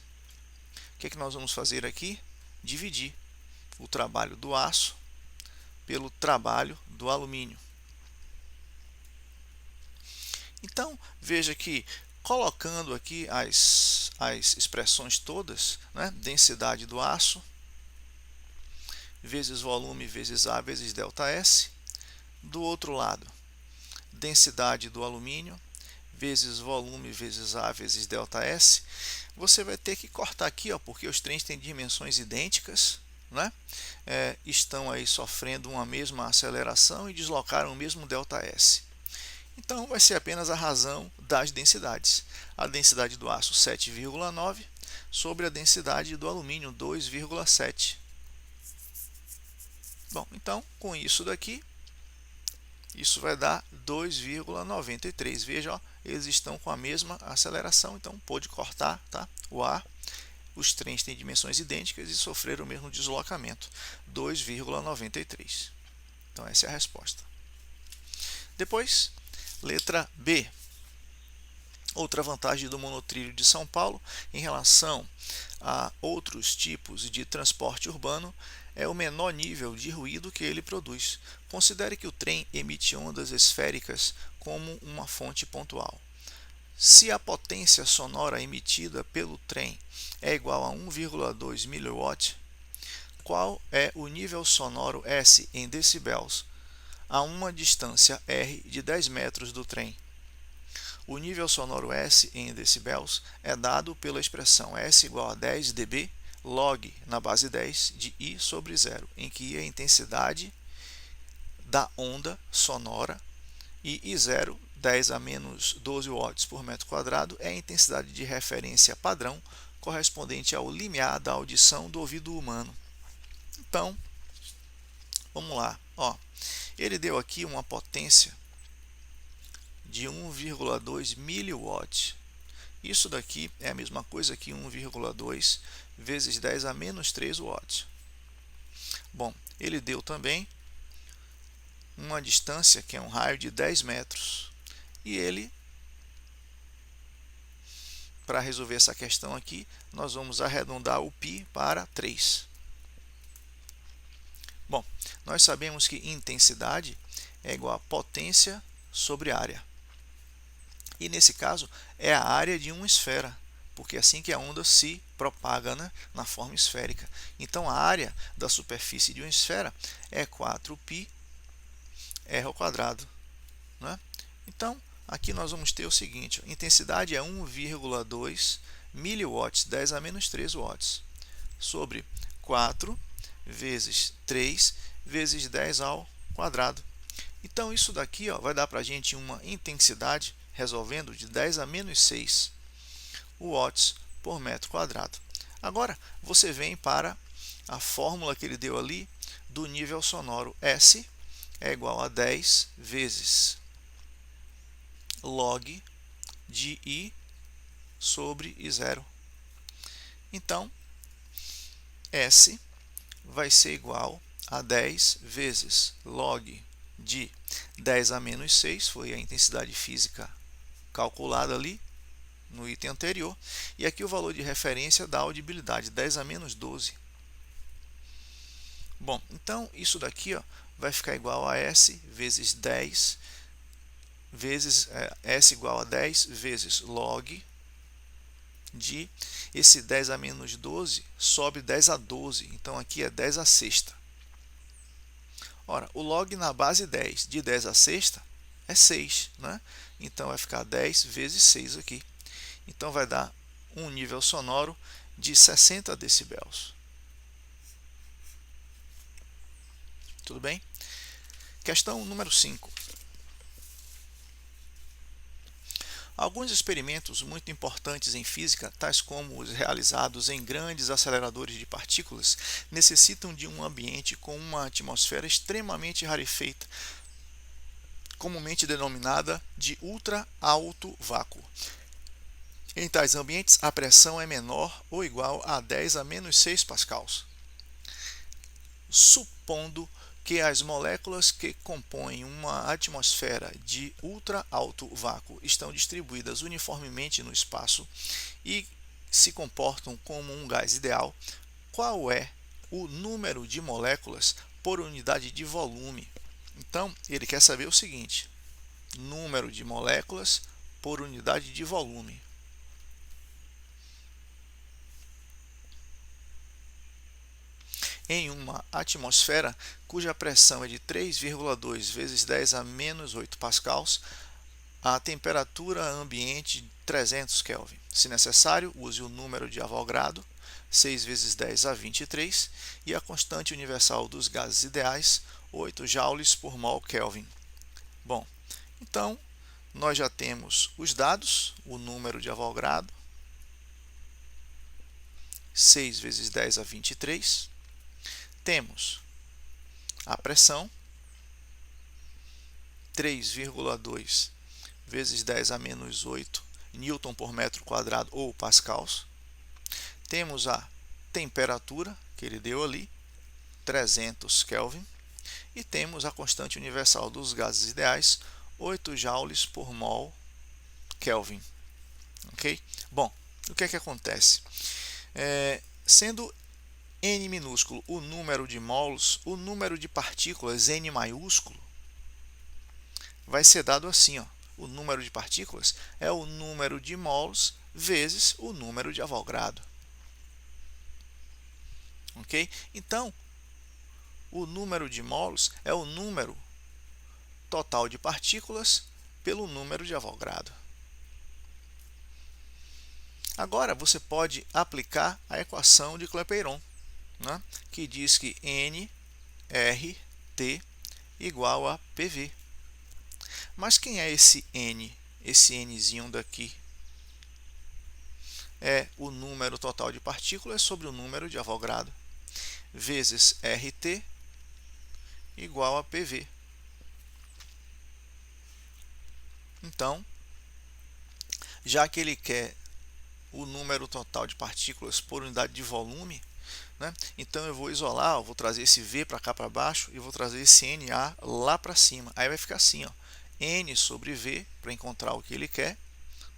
O que nós vamos fazer aqui? Dividir o trabalho do aço pelo trabalho do alumínio. Então, veja que colocando aqui as expressões todas, né? Densidade do aço vezes volume vezes A vezes ΔS. Do outro lado, densidade do alumínio vezes volume vezes A vezes ΔS. Você vai ter que cortar aqui, ó, porque os trens têm dimensões idênticas, né? Estão aí sofrendo uma mesma aceleração e deslocaram o mesmo ΔS. Então, vai ser apenas a razão das densidades. A densidade do aço 7,9 sobre a densidade do alumínio 2,7. Bom, então, com isso daqui, isso vai dar 2,93. Veja, ó, eles estão com a mesma aceleração, então pode cortar, tá? O A. Os trens têm dimensões idênticas e sofreram o mesmo deslocamento, 2,93. Então, essa é a resposta. Depois, letra B. Outra vantagem do monotrilho de São Paulo em relação a outros tipos de transporte urbano é o menor nível de ruído que ele produz. Considere que o trem emite ondas esféricas como uma fonte pontual. Se a potência sonora emitida pelo trem é igual a 1,2 mW, qual é o nível sonoro S em decibéis a uma distância R de 10 metros do trem? O nível sonoro S em decibéis é dado pela expressão S igual a 10 dB log na base 10 de I sobre 0, em que I é a intensidade da onda sonora e I0, 10 a menos 12 watts por metro quadrado, é a intensidade de referência padrão correspondente ao limiar da audição do ouvido humano. Então, vamos lá. Ó, ele deu aqui uma potência de 1,2 miliwatts. Isso daqui é a mesma coisa que 1,2 vezes 10 a menos 3 watts. Bom, ele deu também uma distância que é um raio de 10 metros. E ele, para resolver essa questão aqui, nós vamos arredondar o π para 3. Bom, nós sabemos que intensidade é igual a potência sobre área. E nesse caso é a área de uma esfera, porque é assim que a onda se propaga, né, na forma esférica. Então a área da superfície de uma esfera é 4πr², né? Então aqui nós vamos ter o seguinte: a intensidade é 1,2 miliwatts, 10 a menos 3 watts, sobre 4 vezes 3 vezes 10 ao quadrado. Então isso daqui, ó, vai dar para a gente uma intensidade, resolvendo, de 10 a menos 6 watts por metro quadrado. Agora você vem para a fórmula que ele deu ali do nível sonoro. S é igual a 10 vezes log de I sobre I0. Então, S vai ser igual a 10 vezes log de 10 a menos 6, foi a intensidade física calculada ali no item anterior, e aqui o valor de referência da audibilidade, 10 a menos 12. Bom, então isso daqui, ó, vai ficar igual a S vezes 10 vezes S igual a 10 vezes log de esse 10 a menos 12 sobe 10 a 12, então aqui é 10 a sexta. Ora, o log na base 10 de 10 a sexta é 6, né? Então vai ficar 10 vezes 6 aqui. Então vai dar um nível sonoro de 60 decibéis. Tudo bem? Questão número 5. Alguns experimentos muito importantes em física, tais como os realizados em grandes aceleradores de partículas, necessitam de um ambiente com uma atmosfera extremamente rarefeita, comumente denominada de ultra alto vácuo. Em tais ambientes, a pressão é menor ou igual a 10 a menos 6 pascals. Supondo que as moléculas que compõem uma atmosfera de ultra alto vácuo estão distribuídas uniformemente no espaço e se comportam como um gás ideal, qual é o número de moléculas por unidade de volume? Então, ele quer saber o seguinte: número de moléculas por unidade de volume. Em uma atmosfera cuja pressão é de 3,2 vezes 10 a menos 8 pascals, a temperatura ambiente 300 Kelvin. Se necessário, use o número de Avogadro, 6 vezes 10 a 23, e a constante universal dos gases ideais, 8 joules por mol Kelvin. Bom, então, nós já temos os dados, o número de Avogadro, 6 vezes 10 a 23. Temos a pressão, 3,2 vezes 10 a menos 8 Newton por metro quadrado ou pascals. Temos a temperatura, que ele deu ali, 300 Kelvin. E temos a constante universal dos gases ideais, 8 joules por mol Kelvin. Ok? Bom, o que é que acontece? Sendo N minúsculo o número de mols, o número de partículas N maiúsculo vai ser dado assim, ó. O número de partículas é o número de mols vezes o número de Avogadro. Ok? Então, o número de mols é o número total de partículas pelo número de Avogadro. Agora, você pode aplicar a equação de Clapeyron, né, que diz que nRT igual a PV. Mas quem é esse N? Esse Nzinho daqui é o número total de partículas sobre o número de Avogadro, vezes RT igual a PV. Então, já que ele quer o número total de partículas por unidade de volume, né, então eu vou isolar, eu vou trazer esse V para cá para baixo e vou trazer esse NA lá para cima. Aí vai ficar assim, ó, N sobre V para encontrar o que ele quer,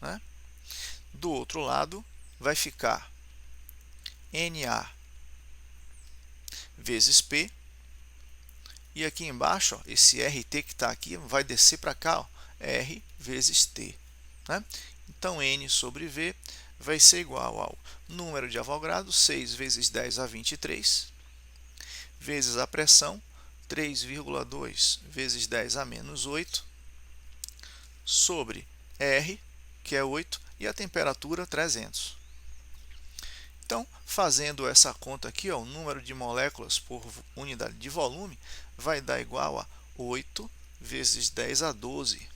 né? Do outro lado vai ficar NA vezes P, e aqui embaixo, ó, esse RT que está aqui vai descer para cá, ó, R vezes T, né? Então N sobre V vai ser igual ao número de Avogadro, 6 vezes 10 a 23, vezes a pressão, 3,2 vezes 10 a menos 8, sobre R, que é 8, e a temperatura 300. Então, fazendo essa conta aqui, ó, o número de moléculas por unidade de volume vai dar igual a 8 vezes 10 a 12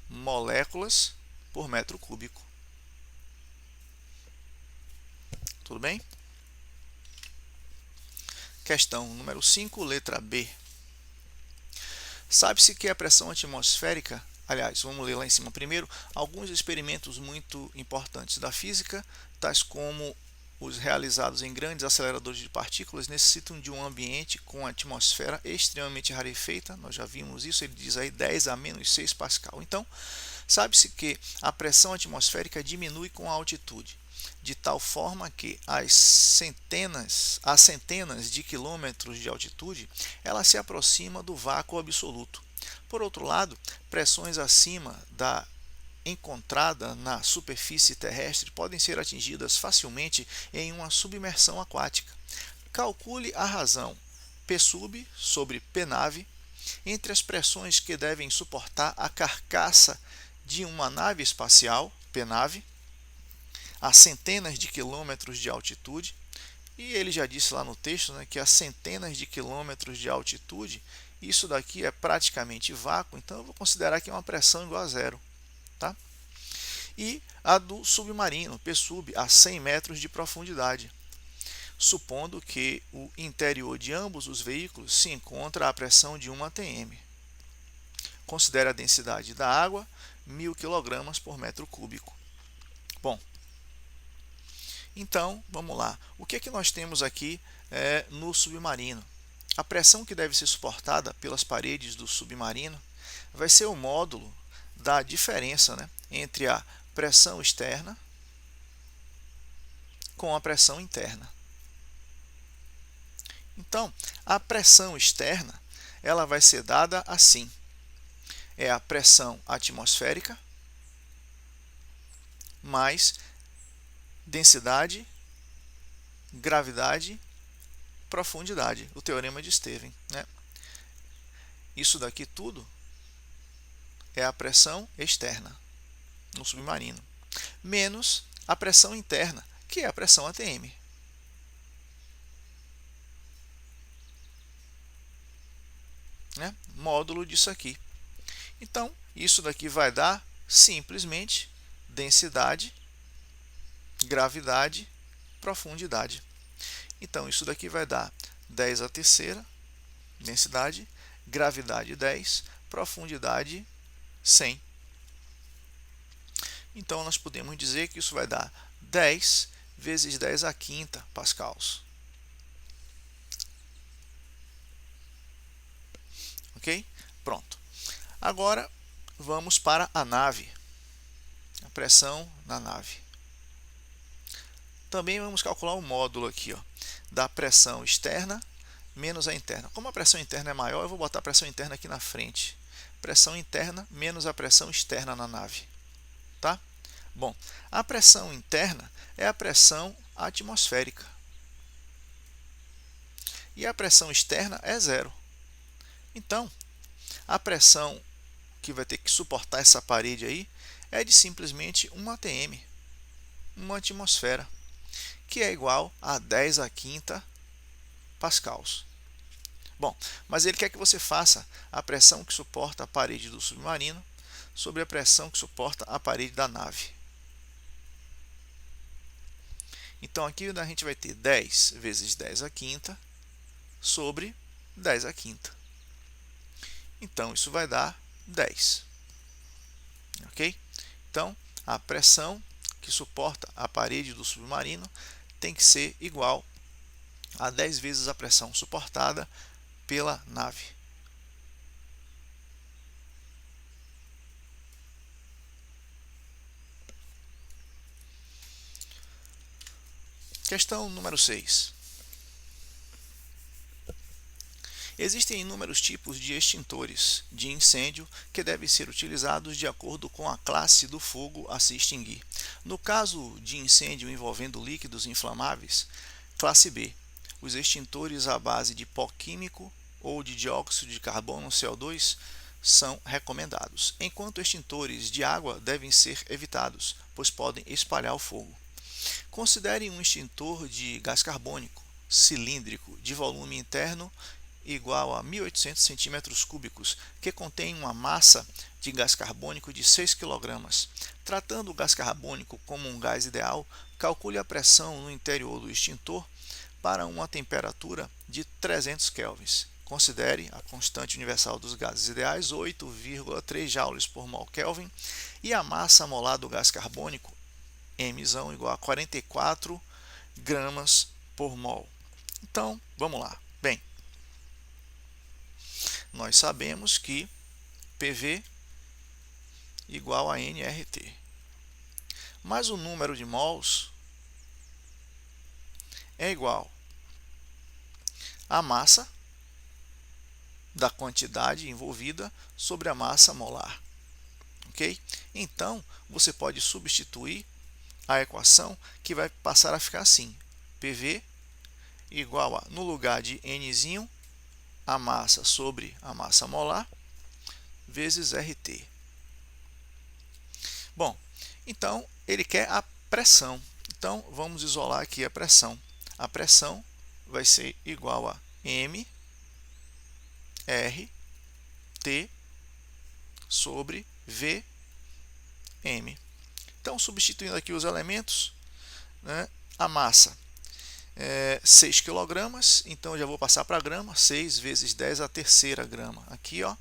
moléculas por metro cúbico. Tudo bem? Questão número 5, letra B. Sabe-se que a pressão atmosférica, aliás, vamos ler lá em cima primeiro, alguns experimentos muito importantes da física, tais como os realizados em grandes aceleradores de partículas, necessitam de um ambiente com atmosfera extremamente rarefeita. Nós já vimos isso, ele diz aí 10 a menos 6 pascal. Então, sabe-se que a pressão atmosférica diminui com a altitude, de tal forma que a centenas de quilômetros de altitude, ela se aproxima do vácuo absoluto. Por outro lado, pressões acima da encontrada na superfície terrestre podem ser atingidas facilmente em uma submersão aquática. Calcule a razão P sub sobre P nave entre as pressões que devem suportar a carcaça de uma nave espacial, P nave, a centenas de quilômetros de altitude, e ele já disse lá no texto, né, que a centenas de quilômetros de altitude, isso daqui é praticamente vácuo, então eu vou considerar que é uma pressão igual a zero. Tá? E a do submarino, P sub, a 100 metros de profundidade, supondo que o interior de ambos os veículos se encontra a pressão de 1 atm. Considere a densidade da água 1000 kg por metro cúbico. Bom, então, vamos lá. O que é que nós temos aqui no submarino? A pressão que deve ser suportada pelas paredes do submarino vai ser o módulo da diferença, né, entre a pressão externa com a pressão interna. Então, a pressão externa ela vai ser dada assim. É a pressão atmosférica mais densidade, gravidade, profundidade. O teorema de Stevens, né? Isso daqui tudo é a pressão externa no submarino, menos a pressão interna, que é a pressão ATM. Né? Módulo disso aqui. Então, isso daqui vai dar simplesmente densidade, gravidade, profundidade. Então, isso daqui vai dar 10 à terceira, densidade, gravidade 10, profundidade 100. Então, nós podemos dizer que isso vai dar 10 vezes 10 à quinta pascals. Ok? Pronto. Agora, vamos para a nave. A pressão na nave. Também vamos calcular o módulo aqui, ó, da pressão externa menos a interna. Como a pressão interna é maior, eu vou botar a pressão interna aqui na frente. Pressão interna menos a pressão externa na nave. Tá? Bom, a pressão interna é a pressão atmosférica. E a pressão externa é zero. Então, a pressão que vai ter que suportar essa parede aí é de simplesmente 1 atm, uma atmosfera, que é igual a 10 à quinta pascals. Bom, mas ele quer que você faça a pressão que suporta a parede do submarino sobre a pressão que suporta a parede da nave. Então aqui a gente vai ter 10 vezes 10 à quinta sobre 10 à quinta. Então isso vai dar 10. Ok? Então a pressão que suporta a parede do submarino tem que ser igual a 10 vezes a pressão suportada pela nave. Questão número 6. Existem inúmeros tipos de extintores de incêndio que devem ser utilizados de acordo com a classe do fogo a se extinguir. No caso de incêndio envolvendo líquidos inflamáveis, classe B, os extintores à base de pó químico ou de dióxido de carbono CO2 são recomendados, enquanto extintores de água devem ser evitados, pois podem espalhar o fogo. Considere um extintor de gás carbônico cilíndrico de volume interno igual a 1.800 cm3, que contém uma massa de gás carbônico de 6 kg. Tratando o gás carbônico como um gás ideal, calcule a pressão no interior do extintor para uma temperatura de 300 kelvins. Considere a constante universal dos gases ideais, 8,3 joules por mol Kelvin, e a massa molar do gás carbônico, M igual a 44 gramas por mol. Então, vamos lá. Bem, nós sabemos que PV igual a nRT. Mas o número de mols é igual à massa da quantidade envolvida sobre a massa molar. Ok? Então, você pode substituir a equação que vai passar a ficar assim. PV igual a, no lugar de N, a massa sobre a massa molar, vezes RT. Bom, então ele quer a pressão. Então vamos isolar aqui a pressão. A pressão vai ser igual a M R T sobre V M. Então, substituindo aqui os elementos, né, a massa é 6 kg, então eu já vou passar para grama, 6 vezes 10 à terceira grama. Aqui, ó,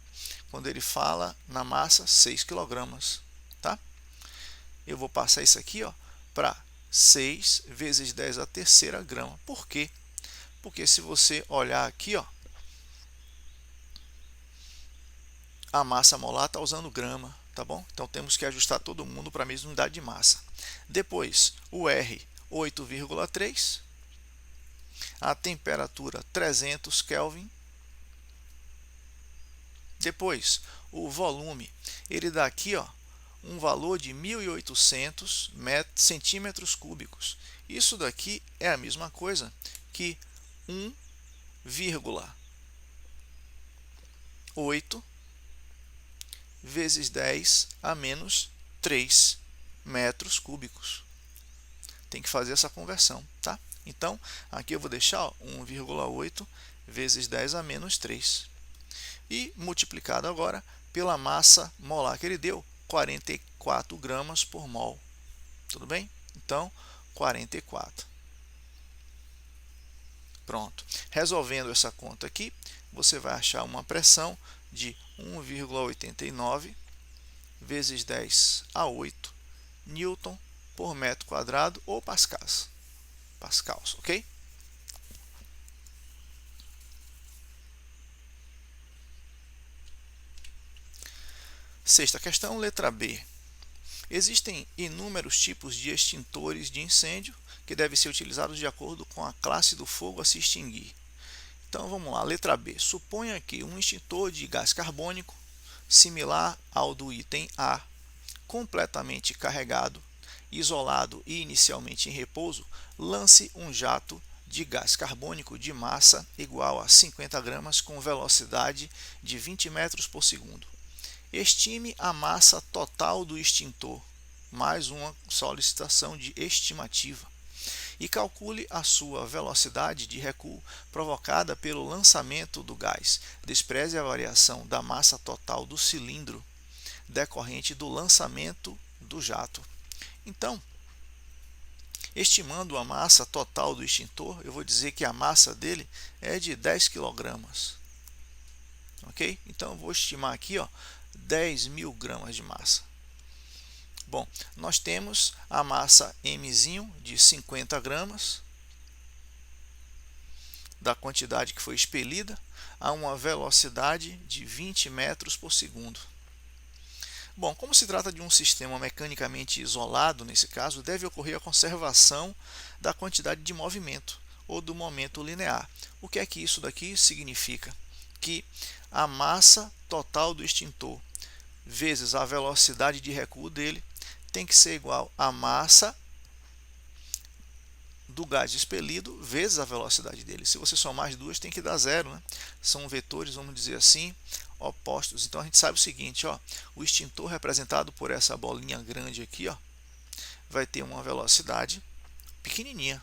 quando ele fala na massa, 6 kg. eu vou passar isso aqui para 6 vezes 10 à terceira grama. Por quê? Porque se você olhar aqui, a massa molar está usando grama, tá bom? Então temos que ajustar todo mundo para a mesma unidade de massa. Depois, o R, 8,3, a temperatura 300 Kelvin. Depois, o volume, ele dá aqui um valor de 1.800 centímetros cúbicos. Isso daqui é a mesma coisa que 1,8 vezes 10 a menos 3 metros cúbicos. Tem que fazer essa conversão, tá? Então, aqui eu vou deixar 1,8 vezes 10 a menos 3. E multiplicado agora pela massa molar que ele deu, 44 gramas por mol. Tudo bem? Então, 44. Pronto. Resolvendo essa conta aqui, você vai achar uma pressão de 1,89 vezes 10 a 8 newton por metro quadrado ou pascals. Pascals, ok? Sexta questão, letra B. Existem inúmeros tipos de extintores de incêndio que devem ser utilizados de acordo com a classe do fogo a se extinguir. Então vamos lá, letra B. Suponha que um extintor de gás carbônico, similar ao do item A, completamente carregado, isolado e inicialmente em repouso, lance um jato de gás carbônico de massa igual a 50 gramas com velocidade de 20 metros por segundo. Estime a massa total do extintor, mais uma solicitação de estimativa, e calcule a sua velocidade de recuo provocada pelo lançamento do gás. Despreze a variação da massa total do cilindro decorrente do lançamento do jato. Então, estimando a massa total do extintor, eu vou dizer que a massa dele é de 10 kg. Ok? Então, eu vou estimar aqui 10.000 gramas de massa. Bom, nós temos a massa M de 50 gramas, da quantidade que foi expelida, a uma velocidade de 20 metros por segundo. Bom, como se trata de um sistema mecanicamente isolado, nesse caso, deve ocorrer a conservação da quantidade de movimento, ou do momento linear. O que é que isso daqui significa? Que a massa total do extintor vezes a velocidade de recuo dele tem que ser igual à massa do gás expelido vezes a velocidade dele. Se você somar as duas, tem que dar zero, né? São vetores, vamos dizer assim, opostos. Então a gente sabe o seguinte, o extintor representado por essa bolinha grande aqui, vai ter uma velocidade pequenininha.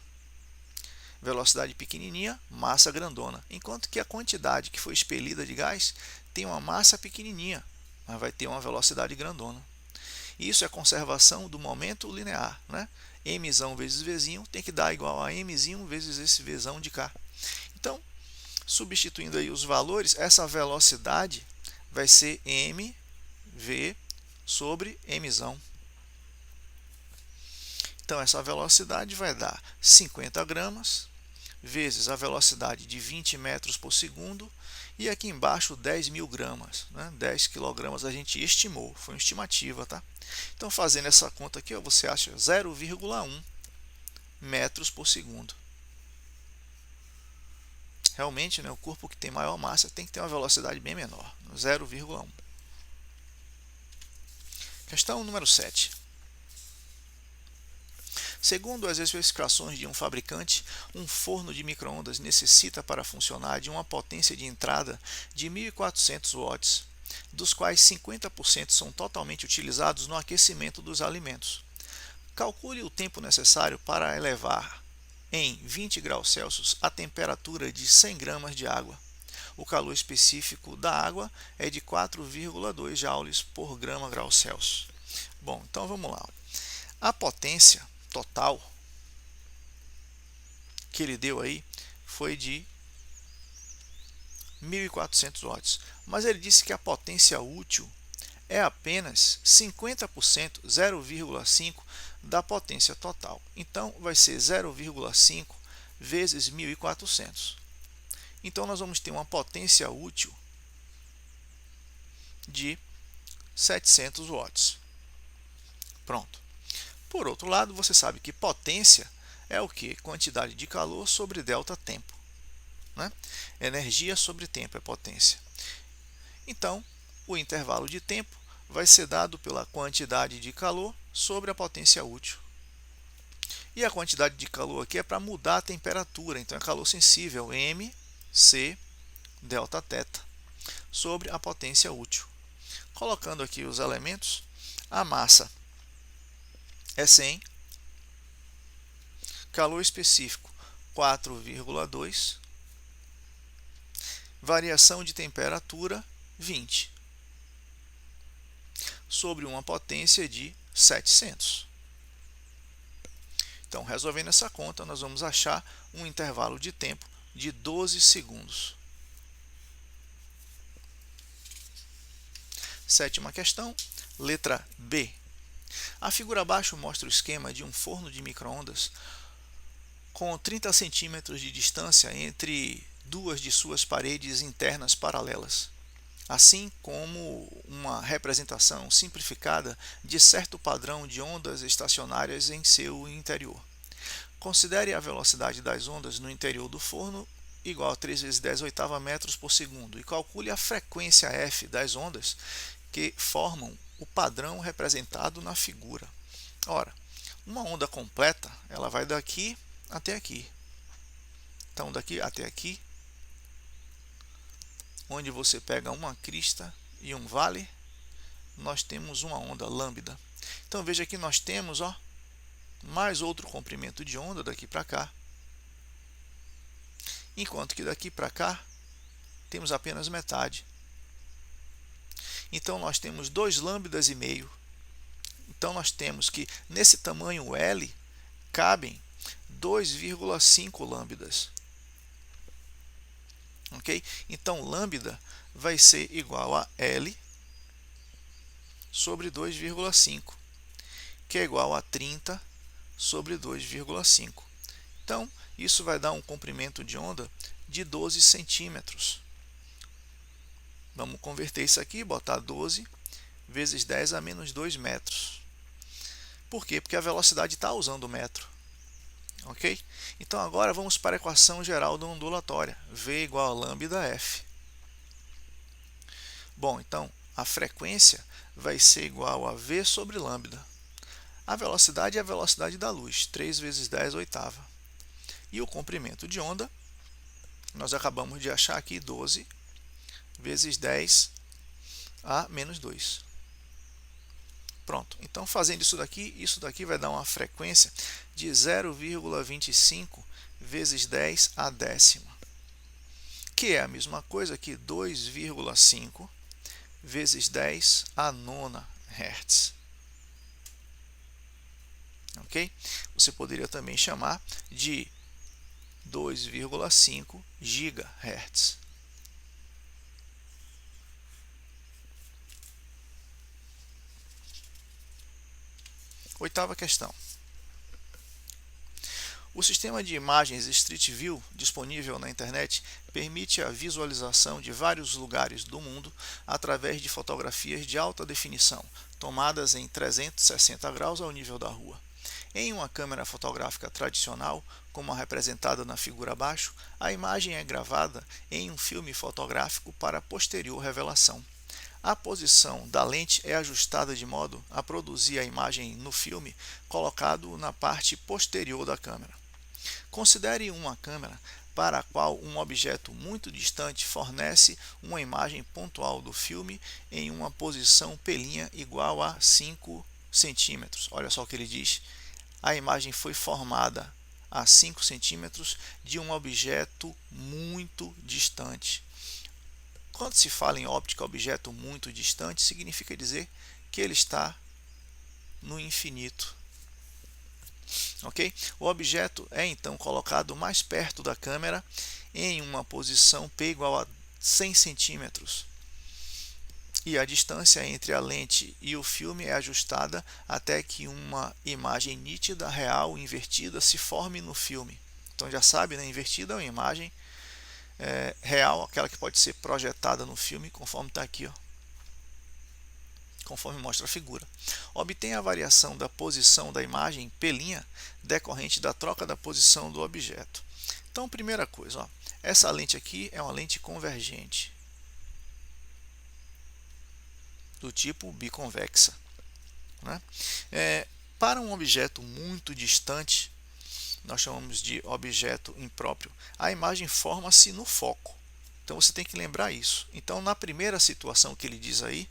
Velocidade pequenininha, massa grandona. Enquanto que a quantidade que foi expelida de gás tem uma massa pequenininha, mas vai ter uma velocidade grandona. Isso é conservação do momento linear, né? M vezes V tem que dar igual a M vezes esse V de cá. Então, substituindo aí os valores, essa velocidade vai ser mv sobre M. Então, essa velocidade vai dar 50 gramas vezes a velocidade de 20 metros por segundo e aqui embaixo 10.000 gramas, né? 10 quilogramas a gente estimou, foi uma estimativa, tá? Então, fazendo essa conta aqui, você acha 0,1 metros por segundo. Realmente, né, o corpo que tem maior massa tem que ter uma velocidade bem menor, 0,1. Questão número 7. Segundo as especificações de um fabricante, um forno de micro-ondas necessita para funcionar de uma potência de entrada de 1.400 watts, dos quais 50% são totalmente utilizados no aquecimento dos alimentos. Calcule o tempo necessário para elevar em 20 graus Celsius a temperatura de 100 gramas de água. O calor específico da água é de 4,2 joules por grau Celsius. Bom, então vamos lá. A potência total que ele deu aí foi de 1.400 watts, mas ele disse que a potência útil é apenas 50%, 0,5 da potência total. Então, vai ser 0,5 vezes 1.400. Então, nós vamos ter uma potência útil de 700 watts. Pronto. Por outro lado, você sabe que potência é o que? Quantidade de calor sobre delta tempo, né? Energia sobre tempo é potência. Então, o intervalo de tempo vai ser dado pela quantidade de calor sobre a potência útil. E a quantidade de calor aqui é para mudar a temperatura, então é calor sensível, M, C, delta θ, sobre a potência útil. Colocando aqui os elementos, a massa é 100, calor específico 4,2, variação de temperatura 20, sobre uma potência de 700. Então, resolvendo essa conta, nós vamos achar um intervalo de tempo de 12 segundos. Sétima questão, letra B. A figura abaixo mostra o esquema de um forno de micro-ondas com 30 centímetros de distância entre duas de suas paredes internas paralelas, assim como uma representação simplificada de certo padrão de ondas estacionárias em seu interior. Considere a velocidade das ondas no interior do forno igual a 3 vezes 10 oitava metros por segundo e calcule a frequência f das ondas que formam o padrão representado na figura. Ora, uma onda completa, ela vai daqui até aqui. Então, daqui até aqui, onde você pega uma crista e um vale, nós temos uma onda lambda. Então, veja que nós temos mais outro comprimento de onda daqui para cá, enquanto que daqui para cá temos apenas metade. Então, nós temos 2 lambdas e meio. Então, nós temos que nesse tamanho L cabem 2,5 lambdas. Ok? Então, lambda vai ser igual a L sobre 2,5, que é igual a 30 sobre 2,5. Então, isso vai dar um comprimento de onda de 12 centímetros. Vamos converter isso aqui, botar 12 vezes 10 a menos 2 metros. Por quê? Porque a velocidade está usando o metro. Ok? Então, agora vamos para a equação geral da ondulatória. V igual a lambda F. Bom, então, a frequência vai ser igual a V sobre lambda. A velocidade é a velocidade da luz, 3 vezes 10 oitava. E o comprimento de onda, nós acabamos de achar aqui 12 vezes 10 a menos 2. Pronto, então fazendo isso daqui vai dar uma frequência de 0,25 vezes 10 a décima, que é a mesma coisa que 2,5 vezes 10 a nona Hz. Ok? Você poderia também chamar de 2,5 GHz. Oitava questão. O sistema de imagens Street View disponível na internet permite a visualização de vários lugares do mundo através de fotografias de alta definição, tomadas em 360 graus ao nível da rua. Em uma câmera fotográfica tradicional, como a representada na figura abaixo, a imagem é gravada em um filme fotográfico para posterior revelação. A posição da lente é ajustada de modo a produzir a imagem no filme colocado na parte posterior da câmera. Considere uma câmera para a qual um objeto muito distante fornece uma imagem pontual do filme em uma posição P' igual a 5 centímetros. Olha só o que ele diz. A imagem foi formada a 5 centímetros de um objeto muito distante. Quando se fala em óptica objeto muito distante, significa dizer que ele está no infinito. Ok? O objeto é então colocado mais perto da câmera em uma posição P igual a 100 centímetros. e a distância entre a lente e o filme é ajustada até que uma imagem nítida, real, invertida se forme no filme. Então já sabe, né? Invertida é uma imagem real, aquela que pode ser projetada no filme, conforme está aqui, ó, conforme mostra a figura. Obtém a variação da posição da imagem P' decorrente da troca da posição do objeto. Então, primeira coisa, ó, essa lente aqui é uma lente convergente, do tipo biconvexa, né? Para um objeto muito distante, nós chamamos de objeto impróprio, a imagem forma-se no foco. Então você tem que lembrar isso. Então, na primeira situação que ele diz aí,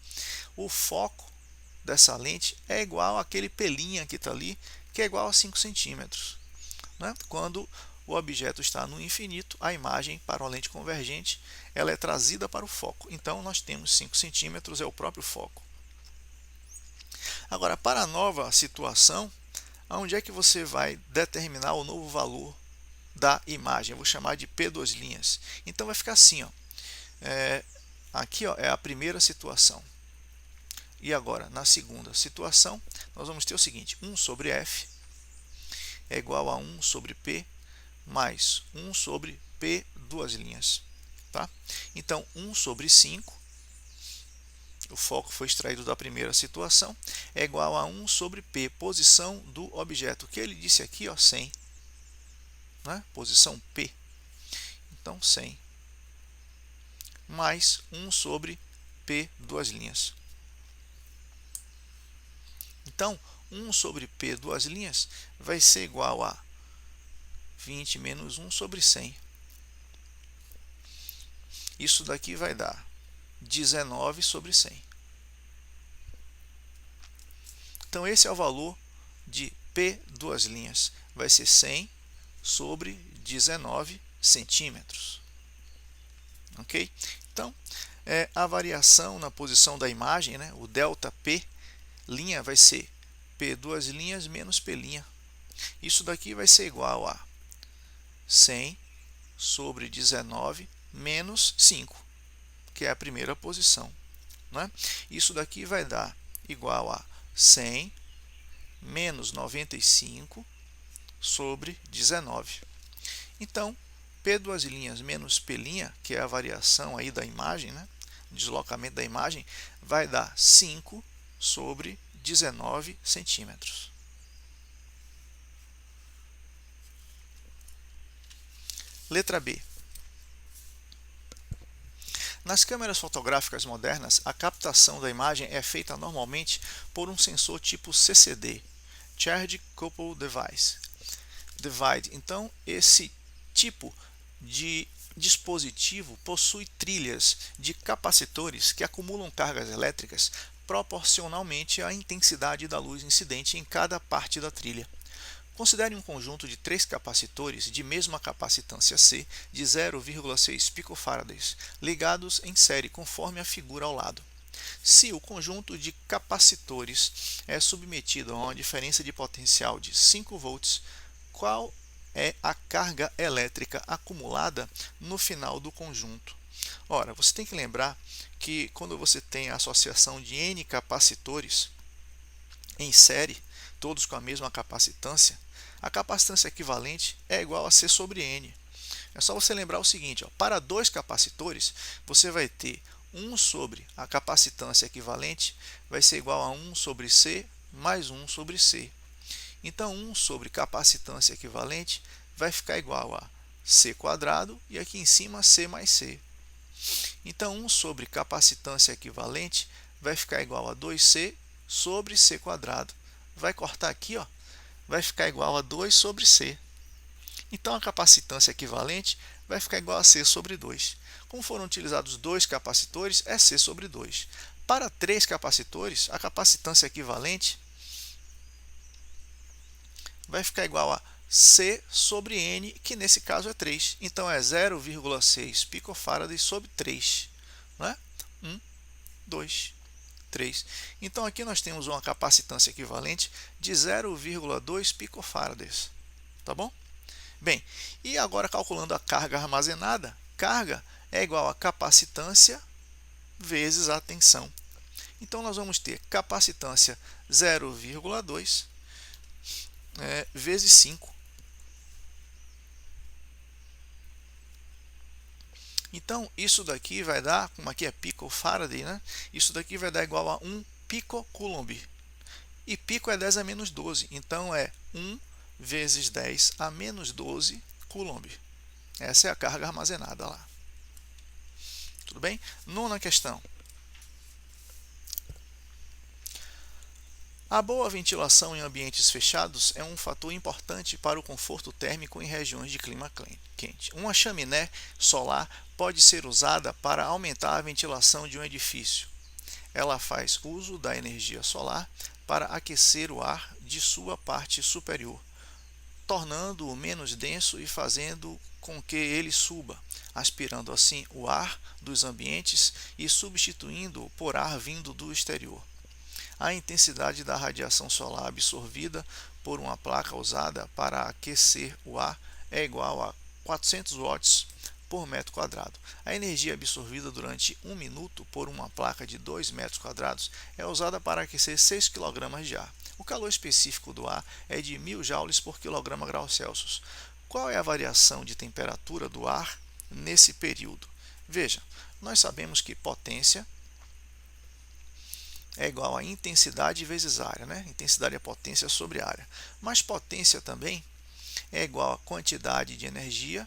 o foco dessa lente é igual àquele P' que está ali, que é igual a 5 centímetros. Né? Quando o objeto está no infinito, a imagem para uma lente convergente ela é trazida para o foco. Então, nós temos 5 centímetros, é o próprio foco. Agora, para a nova situação, onde é que você vai determinar o novo valor da imagem? Eu vou chamar de P'. Então, vai ficar assim, ó. Aqui ó, é a primeira situação. E agora, na segunda situação, nós vamos ter o seguinte: 1 sobre F é igual a 1 sobre P mais 1 sobre P'. Tá? Então, 1 sobre 5, o foco foi extraído da primeira situação, é igual a 1 sobre P, posição do objeto, que ele disse aqui, ó, 100. Né? Posição P. Então, 100. Mais 1 sobre P'. Então, 1 sobre P' vai ser igual a 20 menos 1 sobre 100. Isso daqui vai dar 19 sobre 100. Então, esse é o valor de P'. Vai ser 100 sobre 19 centímetros. Ok? Então, a variação na posição da imagem, né, o delta P' vai ser P' menos P'. Isso daqui vai ser igual a 100 sobre 19 menos 5, que é a primeira posição. Né? Isso daqui vai dar igual a 100 menos 95 sobre 19. Então, P' menos P', que é a variação aí da imagem, né? O deslocamento da imagem, vai dar 5 sobre 19 centímetros. Letra B. Nas câmeras fotográficas modernas, a captação da imagem é feita normalmente por um sensor tipo CCD, Charge Coupled Device. Então, esse tipo de dispositivo possui trilhas de capacitores que acumulam cargas elétricas proporcionalmente à intensidade da luz incidente em cada parte da trilha. Considere um conjunto de 3 capacitores de mesma capacitância C de 0,6 pF ligados em série conforme a figura ao lado. Se o conjunto de capacitores é submetido a uma diferença de potencial de 5 volts, qual é a carga elétrica acumulada no final do conjunto? Ora, você tem que lembrar que quando você tem a associação de N capacitores em série, todos com a mesma capacitância, a capacitância equivalente é igual a C sobre N. É só você lembrar o seguinte, ó, para 2 capacitores, você vai ter 1 sobre a capacitância equivalente, vai ser igual a 1 sobre C mais 1 sobre C. Então, 1 sobre capacitância equivalente vai ficar igual a C quadrado e aqui em cima C mais C. Então, 1 sobre capacitância equivalente vai ficar igual a 2C sobre C quadrado. Vai cortar aqui, ó, vai ficar igual a 2 sobre C. Então, a capacitância equivalente vai ficar igual a C sobre 2. Como foram utilizados 2 capacitores, é C sobre 2. Para 3 capacitores, a capacitância equivalente vai ficar igual a C sobre N, que nesse caso é 3. Então, é 0,6 pF sobre 3. Né? 1, 2, 3. Então, aqui nós temos uma capacitância equivalente de 0,2 pF. Tá bom? Bem, e agora calculando a carga armazenada, carga é igual a capacitância vezes a tensão. Então, nós vamos ter capacitância 0,2 vezes 5. Então, isso daqui vai dar, como aqui é picofaraday, né? Isso daqui vai dar igual a 1 picocoulomb. E pico é 10 a menos 12, então é 1 vezes 10 a menos 12 coulomb. Essa é a carga armazenada lá. Tudo bem? Nona questão. A boa ventilação em ambientes fechados é um fator importante para o conforto térmico em regiões de clima quente. Uma chaminé solar pode ser usada para aumentar a ventilação de um edifício. Ela faz uso da energia solar para aquecer o ar de sua parte superior, tornando-o menos denso e fazendo com que ele suba, aspirando assim o ar dos ambientes e substituindo-o por ar vindo do exterior. A intensidade da radiação solar absorvida por uma placa usada para aquecer o ar é igual a 400 watts por metro quadrado. A energia absorvida durante 1 minuto por uma placa de 2 metros quadrados é usada para aquecer 6 kg de ar. O calor específico do ar é de 1000 joules por kg/grau Celsius. Qual é a variação de temperatura do ar nesse período? Veja, nós sabemos que potência é igual a intensidade vezes área, né? Intensidade é potência sobre área. Mas potência também é igual a quantidade de energia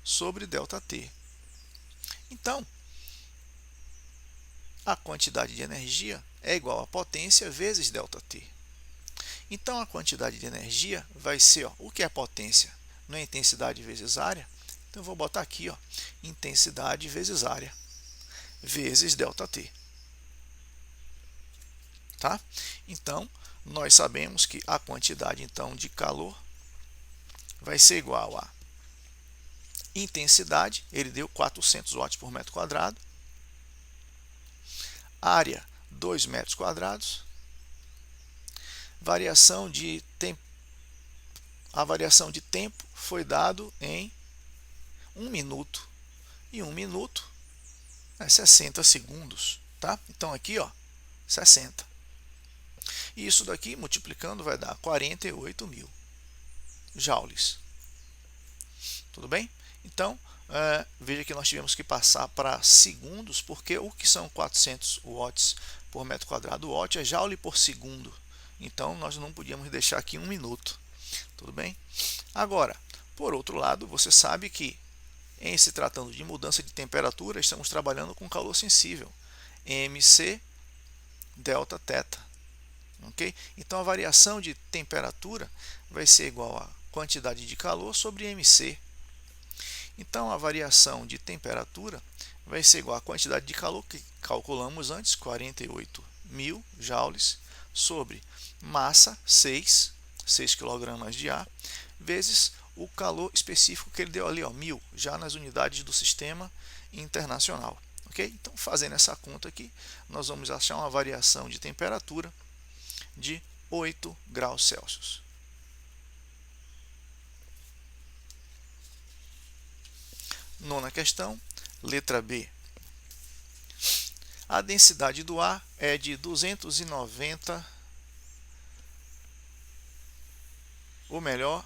sobre ΔT. Então, a quantidade de energia é igual a potência vezes ΔT. Então, a quantidade de energia vai ser, o que é potência? Não é intensidade vezes área? Então, eu vou botar aqui, intensidade vezes área, vezes ΔT. Tá? Então, nós sabemos que a quantidade então de calor vai ser igual a intensidade, ele deu 400 watts por metro quadrado, área 2 metros quadrados, a variação de tempo foi dado em 1 minuto, e 1 minuto é 60 segundos, tá? Então aqui, 60. E isso daqui, multiplicando, vai dar 48.000 joules. Tudo bem? Então, veja que nós tivemos que passar para segundos, porque o que são 400 watts por metro quadrado? O watt é joule por segundo. Então, nós não podíamos deixar aqui 1 minuto. Tudo bem? Agora, por outro lado, você sabe que, em se tratando de mudança de temperatura, estamos trabalhando com calor sensível. MC delta θ. Okay? Então, a variação de temperatura vai ser igual a quantidade de calor sobre MC. Então, a variação de temperatura vai ser igual à quantidade de calor que calculamos antes, 48.000 joules, sobre massa, 6 kg de ar, vezes o calor específico que ele deu ali, 1000, já nas unidades do sistema internacional. Okay? Então, fazendo essa conta aqui, nós vamos achar uma variação de temperatura de 8 graus Celsius. Nona questão, letra B. A densidade do ar é de 290, ou melhor,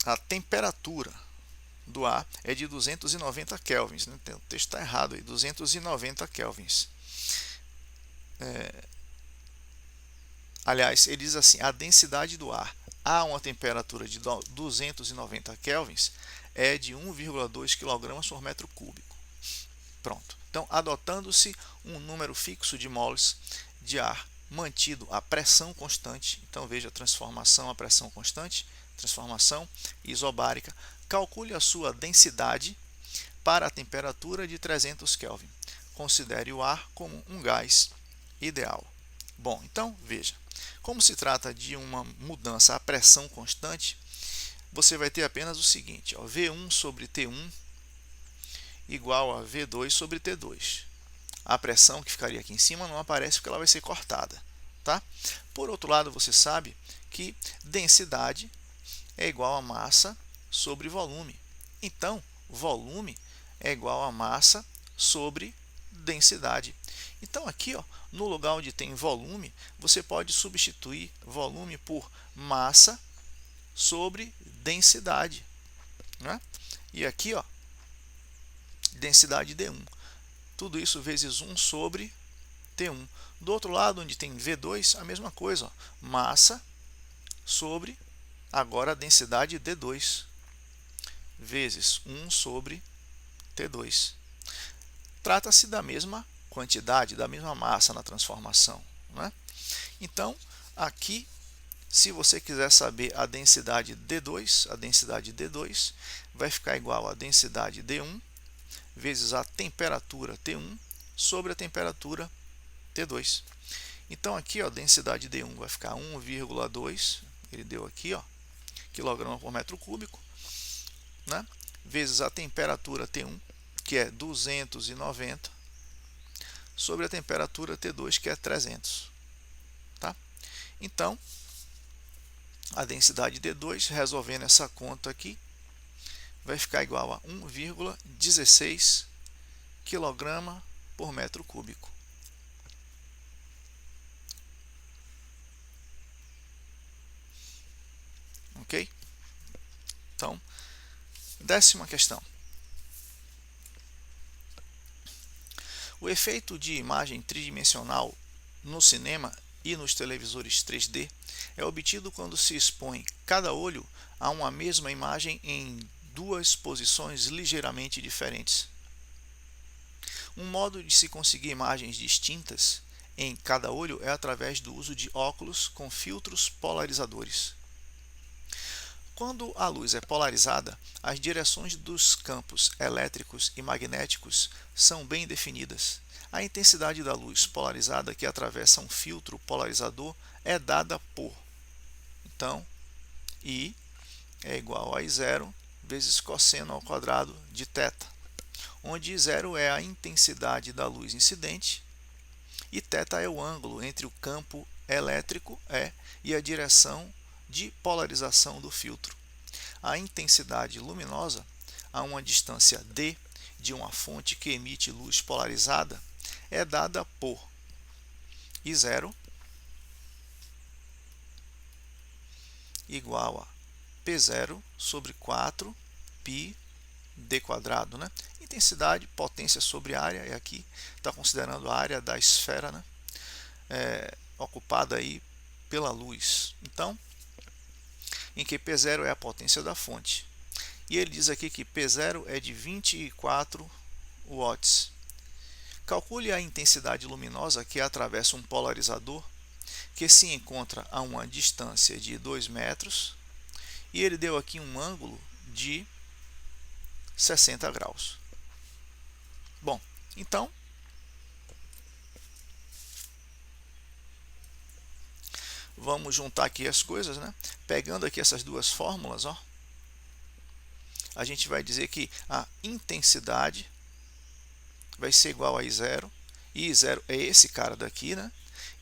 a temperatura do ar é de 290 kelvins. Né? O texto está errado aí, 290 kelvins. Aliás, ele diz assim, a densidade do ar a uma temperatura de 290 kelvins é de 1,2 kg por metro cúbico. Pronto. Então, adotando-se um número fixo de moles de ar mantido a pressão constante, então veja a transformação a pressão constante, transformação isobárica, calcule a sua densidade para a temperatura de 300 Kelvin. Considere o ar como um gás ideal. Bom, então veja, como se trata de uma mudança à pressão constante, você vai ter apenas o seguinte, V1 sobre T1 igual a V2 sobre T2. A pressão que ficaria aqui em cima não aparece porque ela vai ser cortada. Tá? Por outro lado, você sabe que densidade é igual a massa sobre volume. Então, volume é igual a massa sobre densidade. Então aqui, ó, no lugar onde tem volume, você pode substituir volume por massa sobre densidade, né? E aqui, ó, densidade D1. Tudo isso vezes 1 sobre T1. Do outro lado, onde tem V2, a mesma coisa, ó, massa sobre, agora a densidade D2, vezes 1 sobre T2. Trata-se da mesma quantidade, da mesma massa na transformação, né? Então, aqui, se você quiser saber a densidade D2 vai ficar igual a densidade D1 vezes a temperatura T1 sobre a temperatura T2. Então, aqui, ó, a densidade D1 vai ficar 1,2, ele deu aqui, ó, quilograma por metro cúbico, né? Vezes a temperatura T1, que é 290, sobre a temperatura T2, que é 300. Tá? Então, a densidade D2, resolvendo essa conta aqui, vai ficar igual a 1,16 kg por metro cúbico. Ok? Então, 10ª questão. O efeito de imagem tridimensional no cinema e nos televisores 3D é obtido quando se expõe cada olho a uma mesma imagem em duas posições ligeiramente diferentes. Um modo de se conseguir imagens distintas em cada olho é através do uso de óculos com filtros polarizadores. Quando a luz é polarizada, as direções dos campos elétricos e magnéticos são bem definidas. A intensidade da luz polarizada que atravessa um filtro polarizador é dada por. Então, I é igual a I0 vezes cosseno ao quadrado de θ, onde I0 é a intensidade da luz incidente e θ é o ângulo entre o campo elétrico e a direção de polarização do filtro. A intensidade luminosa a uma distância d de uma fonte que emite luz polarizada é dada por I0 igual a P0 sobre 4 π d quadrado, né? Intensidade, potência sobre área, e aqui está considerando a área da esfera, né? Ocupada aí pela luz. Então, em que P0 é a potência da fonte. E ele diz aqui que P0 é de 24 watts. Calcule a intensidade luminosa que atravessa um polarizador que se encontra a uma distância de 2 metros e ele deu aqui um ângulo de 60 graus. Bom, então, vamos juntar aqui as coisas, né? Pegando aqui essas duas fórmulas, ó, a gente vai dizer que a intensidade vai ser igual a I0, e I0 é esse cara daqui, né?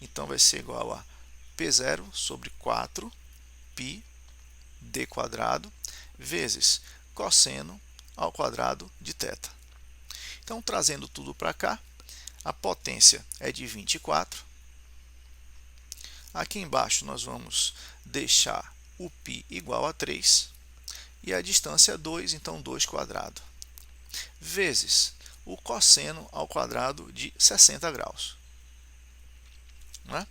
Então vai ser igual a P0 sobre 4 π d quadrado vezes cosseno ao quadrado de θ. Então, trazendo tudo para cá, a potência é de 24. Aqui embaixo nós vamos deixar o π igual a 3 e a distância é 2, então 2 quadrado, vezes o cosseno ao quadrado de 60 graus. Né?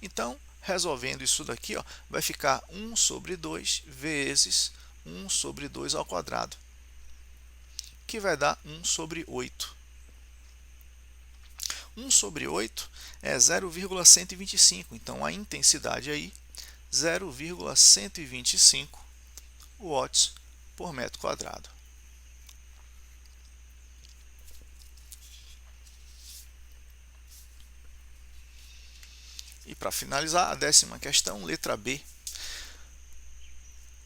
Então, resolvendo isso daqui, ó, vai ficar 1 sobre 2 vezes 1 sobre 2 ao quadrado, que vai dar 1 sobre 8. 1 sobre 8 é 0,125, então a intensidade aí 0,125 watts por metro quadrado. E para finalizar, a 10ª questão, letra B.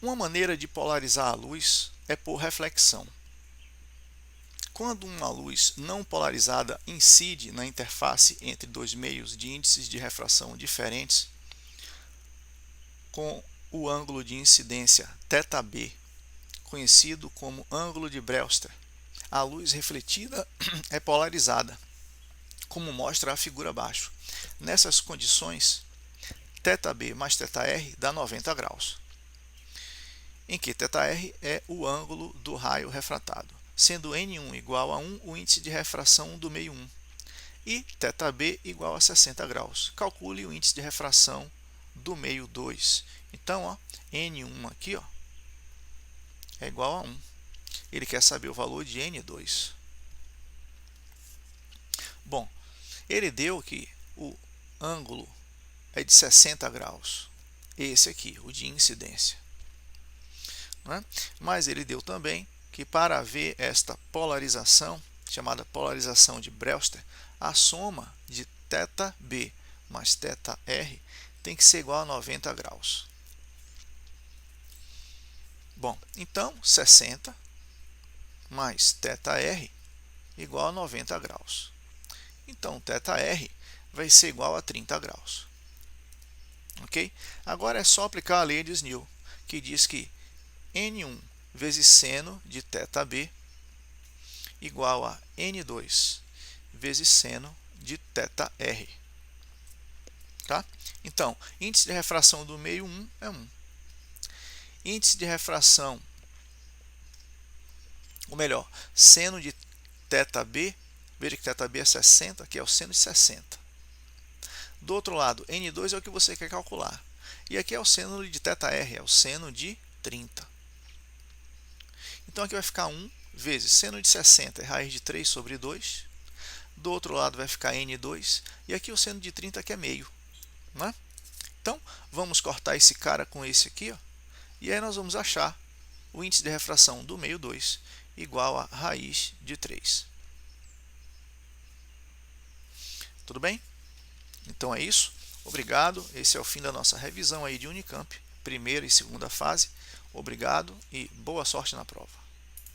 Uma maneira de polarizar a luz é por reflexão. Quando uma luz não polarizada incide na interface entre dois meios de índices de refração diferentes, com o ângulo de incidência θb, conhecido como ângulo de Brewster, a luz refletida é polarizada, como mostra a figura abaixo. Nessas condições, θB mais θr dá 90 graus, em que θr é o ângulo do raio refratado, sendo N1 igual a 1 o índice de refração do meio 1 e θB igual a 60 graus. Calcule o índice de refração do meio 2. Então, ó, N1 aqui, ó, é igual a 1. Ele quer saber o valor de N2. Bom, ele deu que o ângulo é de 60 graus. Esse aqui, o de incidência. Né? Mas ele deu também que para ver esta polarização, chamada polarização de Brewster, a soma de θB mais θr tem que ser igual a 90 graus. Bom, então 60 mais θr igual a 90 graus. Então θr vai ser igual a 30 graus. Ok? Agora é só aplicar a lei de Snell, que diz que N1 vezes seno de θB igual a N2 vezes seno de θr. Tá? Então, índice de refração do meio 1 é 1. Índice de refração, ou melhor, seno de θB, veja que θB é 60, que é o seno de 60. Do outro lado, N2 é o que você quer calcular. E aqui é o seno de θr, é o seno de 30. Então aqui vai ficar 1 vezes seno de 60 é raiz de 3 sobre 2. Do outro lado vai ficar N2. E aqui o seno de 30 que é meio. Né? Então, vamos cortar esse cara com esse aqui, ó, e aí nós vamos achar o índice de refração do meio 2 igual a raiz de 3. Tudo bem? Então é isso. Obrigado. Esse é o fim da nossa revisão aí de Unicamp, primeira e segunda fase. Obrigado e boa sorte na prova.